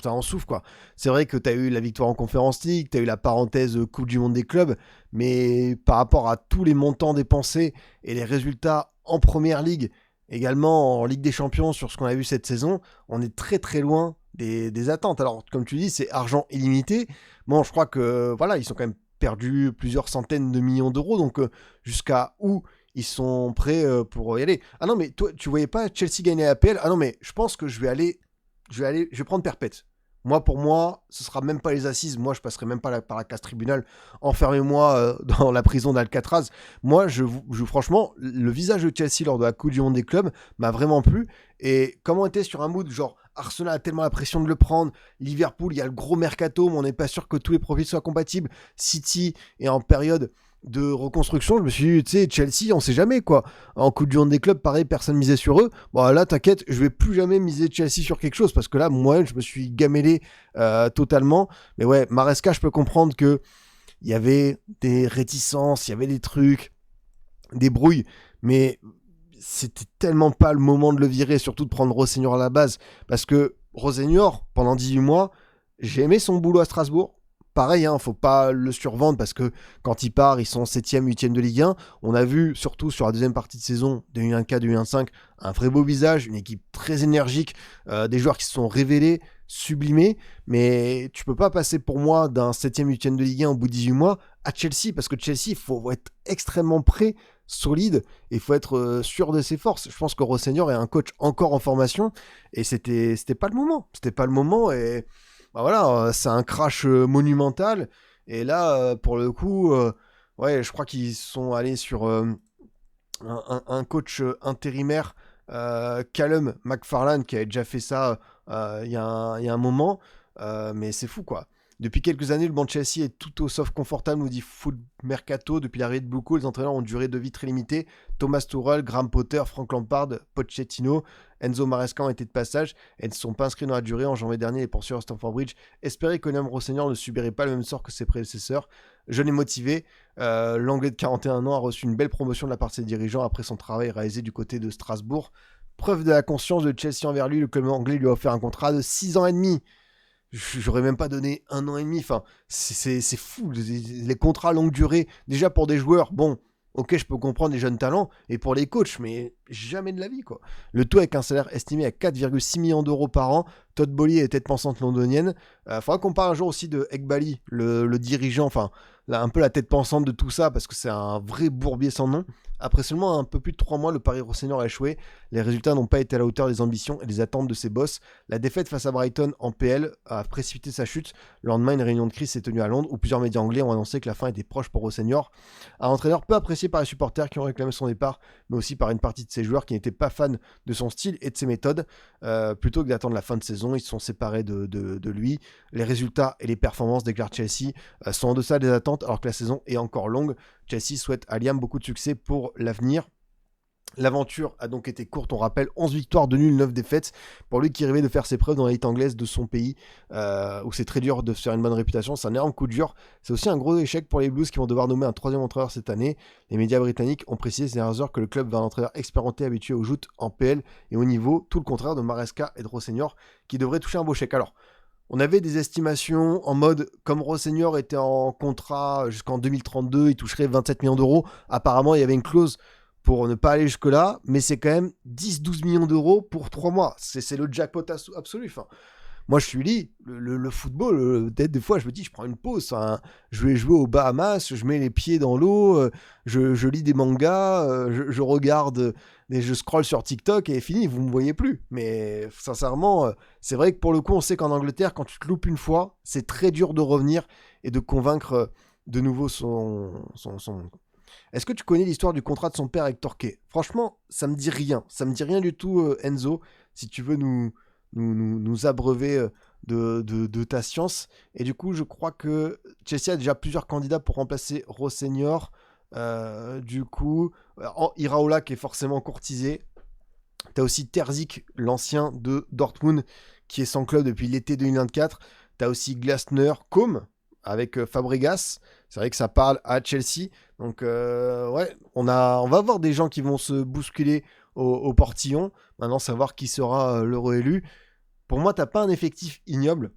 ça en souffre, quoi. C'est vrai que tu as eu la victoire en Conference League, tu as eu la parenthèse Coupe du Monde des clubs, mais par rapport à tous les montants dépensés et les résultats en Première Ligue, également en Ligue des Champions sur ce qu'on a vu cette saison, on est très très loin des attentes. Alors, comme tu dis, c'est argent illimité. Bon, je crois que voilà, ils sont quand même perdus plusieurs centaines de millions d'euros, donc jusqu'à où ils sont prêts pour y aller. Ah non, mais toi, tu voyais pas Chelsea gagner la PL ? Ah non, mais je pense que je vais prendre perpète. Pour moi, ce sera même pas les assises. Moi, je passerai même pas par la case tribunal. Enfermez-moi dans la prison d'Alcatraz. Moi, franchement, le visage de Chelsea lors de la Coupe du Monde des clubs m'a vraiment plu. Et comment on était sur un mood, genre Arsenal a tellement la pression de le prendre. Liverpool, il y a le gros mercato, mais on n'est pas sûr que tous les profils soient compatibles. City est en période de reconstruction, je me suis dit, tu sais, Chelsea, on sait jamais quoi. En Coupe du Monde des clubs, pareil, personne misait sur eux. Bon, là, t'inquiète, je vais plus jamais miser Chelsea sur quelque chose parce que là, moi, je me suis gamellé totalement. Mais ouais, Maresca, je peux comprendre que il y avait des réticences, il y avait des trucs, des brouilles, mais c'était tellement pas le moment de le virer, surtout de prendre Rosseignor à la base, parce que Rosseignor, pendant 18 mois, j'ai aimé son boulot à Strasbourg. Pareil, faut pas le survendre parce que quand il part, ils sont 7e, 8e de Ligue 1. On a vu, surtout sur la deuxième partie de saison, 2001-4, 2001-5, un vrai beau visage, une équipe très énergique, des joueurs qui se sont révélés, sublimés, mais tu peux pas passer pour moi d'un 7e, 8e de Ligue 1 au bout de 18 mois à Chelsea, parce que Chelsea, il faut être extrêmement prêt, solide, et il faut être sûr de ses forces. Je pense que Rosseignor est un coach encore en formation, et c'était pas le moment. C'était pas le moment, et voilà, c'est un crash monumental. Et là, pour le coup, ouais, je crois qu'ils sont allés sur un coach intérimaire, Callum McFarlane, qui avait déjà fait ça il y a un moment. Mais c'est fou, quoi. Depuis quelques années, le banc de Chelsea est tout au sauf confortable, nous dit Foot Mercato. Depuis l'arrivée de Bluco, les entraîneurs ont une durée de vie très limitée. Thomas Tuchel, Graham Potter, Frank Lampard, Pochettino, Enzo Maresca ont été de passage et ne sont pas inscrits dans la durée. En janvier dernier, les poursuivants à Stamford Bridge espéraient qu'Olam Rosseignor ne subirait pas le même sort que ses prédécesseurs. Jeune et motivé, l'Anglais de 41 ans a reçu une belle promotion de la part de ses dirigeants après son travail réalisé du côté de Strasbourg. Preuve de la conscience de Chelsea envers lui, le club anglais lui a offert un contrat de 6 ans et demi. J'aurais même pas donné 1 an et demi. Enfin, c'est fou. Les contrats longue durée, déjà pour des joueurs, bon, ok, je peux comprendre les jeunes talents, et pour les coachs, mais jamais de la vie, quoi. Le tout avec un salaire estimé à 4,6 millions d'euros par an. Todd Boehly est tête pensante londonienne. Faudra qu'on parle un jour aussi de Ekbali, le dirigeant, enfin, là, un peu la tête pensante de tout ça, parce que c'est un vrai bourbier sans nom. Après seulement un peu plus de 3 mois, le Paris Rosseignor a échoué. Les résultats n'ont pas été à la hauteur des ambitions et des attentes de ses boss. La défaite face à Brighton en PL a précipité sa chute. Le lendemain, une réunion de crise s'est tenue à Londres où plusieurs médias anglais ont annoncé que la fin était proche pour Rosseignor. Un entraîneur peu apprécié par les supporters qui ont réclamé son départ, mais aussi par une partie de ses joueurs qui n'étaient pas fans de son style et de ses méthodes. Plutôt que d'attendre la fin de saison, ils se sont séparés de lui. Les résultats et les performances, déclare Chelsea, sont en deçà des attentes alors que la saison est encore longue. Chelsea souhaite à Liam beaucoup de succès pour l'avenir. L'aventure a donc été courte, on rappelle, 11 victoires, 2 nuls, 9 défaites, pour lui qui rêvait de faire ses preuves dans l'élite anglaise de son pays, où c'est très dur de se faire une bonne réputation. C'est un énorme coup dur. C'est aussi un gros échec pour les Blues qui vont devoir nommer un troisième entraîneur cette année. Les médias britanniques ont précisé ces dernières heures que le club va un entraîneur expérimenté habitué aux joutes en PL et au niveau, tout le contraire de Maresca et de Rosseignor, qui devraient toucher un beau chèque. Alors, on avait des estimations en mode, comme Rosseignor était en contrat jusqu'en 2032, il toucherait 27 millions d'euros. Apparemment, il y avait une clause pour ne pas aller jusque-là, mais c'est quand même 10-12 millions d'euros pour 3 mois. C'est le jackpot absolu. Enfin, moi, je suis dit, le football, peut-être des fois, je me dis, je prends une pause. Hein, je vais jouer aux Bahamas, je mets les pieds dans l'eau, je lis des mangas, je regarde, je scroll sur TikTok et fini, vous ne me voyez plus. Mais sincèrement, c'est vrai que pour le coup, on sait qu'en Angleterre, quand tu te loupes une fois, c'est très dur de revenir et de convaincre de nouveau son... Est-ce que tu connais l'histoire du contrat de son père avec Torquay ? Franchement, ça me dit rien. Ça me dit rien du tout, Enzo. Si tu veux nous abreuver de ta science. Et du coup, je crois que Chelsea a déjà plusieurs candidats pour remplacer Rosseignor. Du coup, Iraola qui est forcément courtisé. T'as aussi Terzic, l'ancien de Dortmund, qui est sans club depuis l'été 2024. T'as aussi Glasner, Com, avec Fabregas. C'est vrai que ça parle à Chelsea. Donc, ouais, on va avoir des gens qui vont se bousculer au portillon. Maintenant, savoir qui sera l'euro élu. Pour moi, t'as pas un effectif ignoble.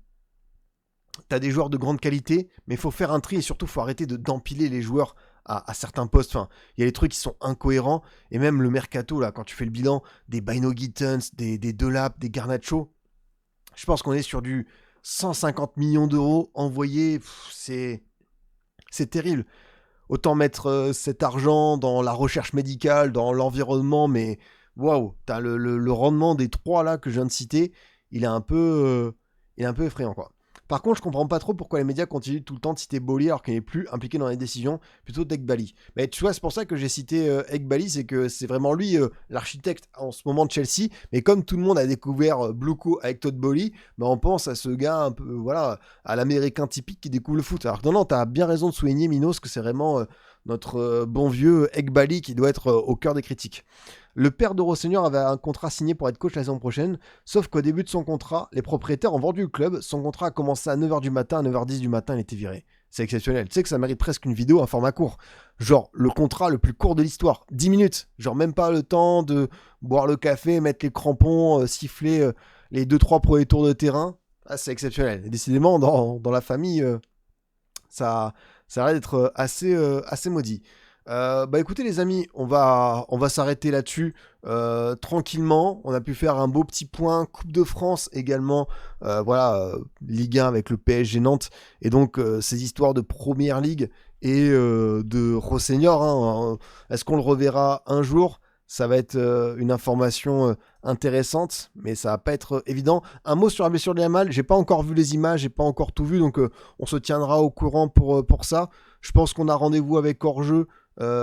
T'as des joueurs de grande qualité, mais il faut faire un tri et surtout, il faut arrêter d'empiler les joueurs à certains postes. Enfin, il y a des trucs qui sont incohérents. Et même le mercato, là, quand tu fais le bilan des Bino Gittens, des Delap, des Garnacho, je pense qu'on est sur du 150 millions d'euros envoyés. C'est terrible. Autant mettre cet argent dans la recherche médicale, dans l'environnement, mais waouh, t'as le rendement des 3 là que je viens de citer, il est un peu il est un peu effrayant, quoi. Par contre, je comprends pas trop pourquoi les médias continuent tout le temps de citer Boly alors qu'il n'est plus impliqué dans les décisions, plutôt d'Ekbali. Mais tu vois, c'est pour ça que j'ai cité Ekbali, c'est que c'est vraiment lui l'architecte en ce moment de Chelsea. Mais comme tout le monde a découvert Bluco avec Todd Boly, on pense à ce gars un peu, voilà, à l'américain typique qui découvre le foot. Alors que non, t'as bien raison de souligner, Minos, que c'est vraiment notre bon vieux Ekbali qui doit être au cœur des critiques. Le père de Rosseigneur avait un contrat signé pour être coach la saison prochaine, sauf qu'au début de son contrat, les propriétaires ont vendu le club. Son contrat a commencé à 9h du matin, à 9h10 du matin, il était viré. C'est exceptionnel. Tu sais que ça mérite presque une vidéo, un format court. Genre, le contrat le plus court de l'histoire. 10 minutes. Genre, même pas le temps de boire le café, mettre les crampons, siffler les 2-3 premiers tours de terrain. Ah, c'est exceptionnel. Et décidément, dans la famille, ça a l'air d'être assez maudit. Écoutez les amis, on va s'arrêter là-dessus tranquillement. On a pu faire un beau petit point Coupe de France également, Ligue 1 avec le PSG Nantes et donc ces histoires de Première Ligue et de Rosseignor. Est-ce qu'on le reverra un jour? Ça va être une information intéressante, mais ça va pas être évident. Un mot sur la blessure de Yamal. J'ai pas encore vu les images, j'ai pas encore tout vu, donc on se tiendra au courant pour ça. Je pense qu'on a rendez-vous avec hors-jeu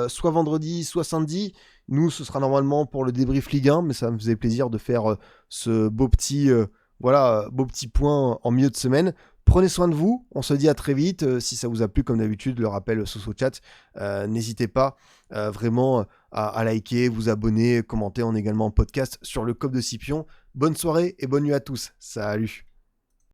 soit vendredi, soit samedi. Nous, ce sera normalement pour le débrief Ligue 1, mais ça me faisait plaisir de faire ce beau petit point en milieu de semaine. Prenez soin de vous, on se dit à très vite. Si ça vous a plu, comme d'habitude, le rappel sous chat, n'hésitez pas vraiment à liker, vous abonner, commenter. On est également en podcast sur le COP de Scipion. Bonne soirée et bonne nuit à tous. Salut.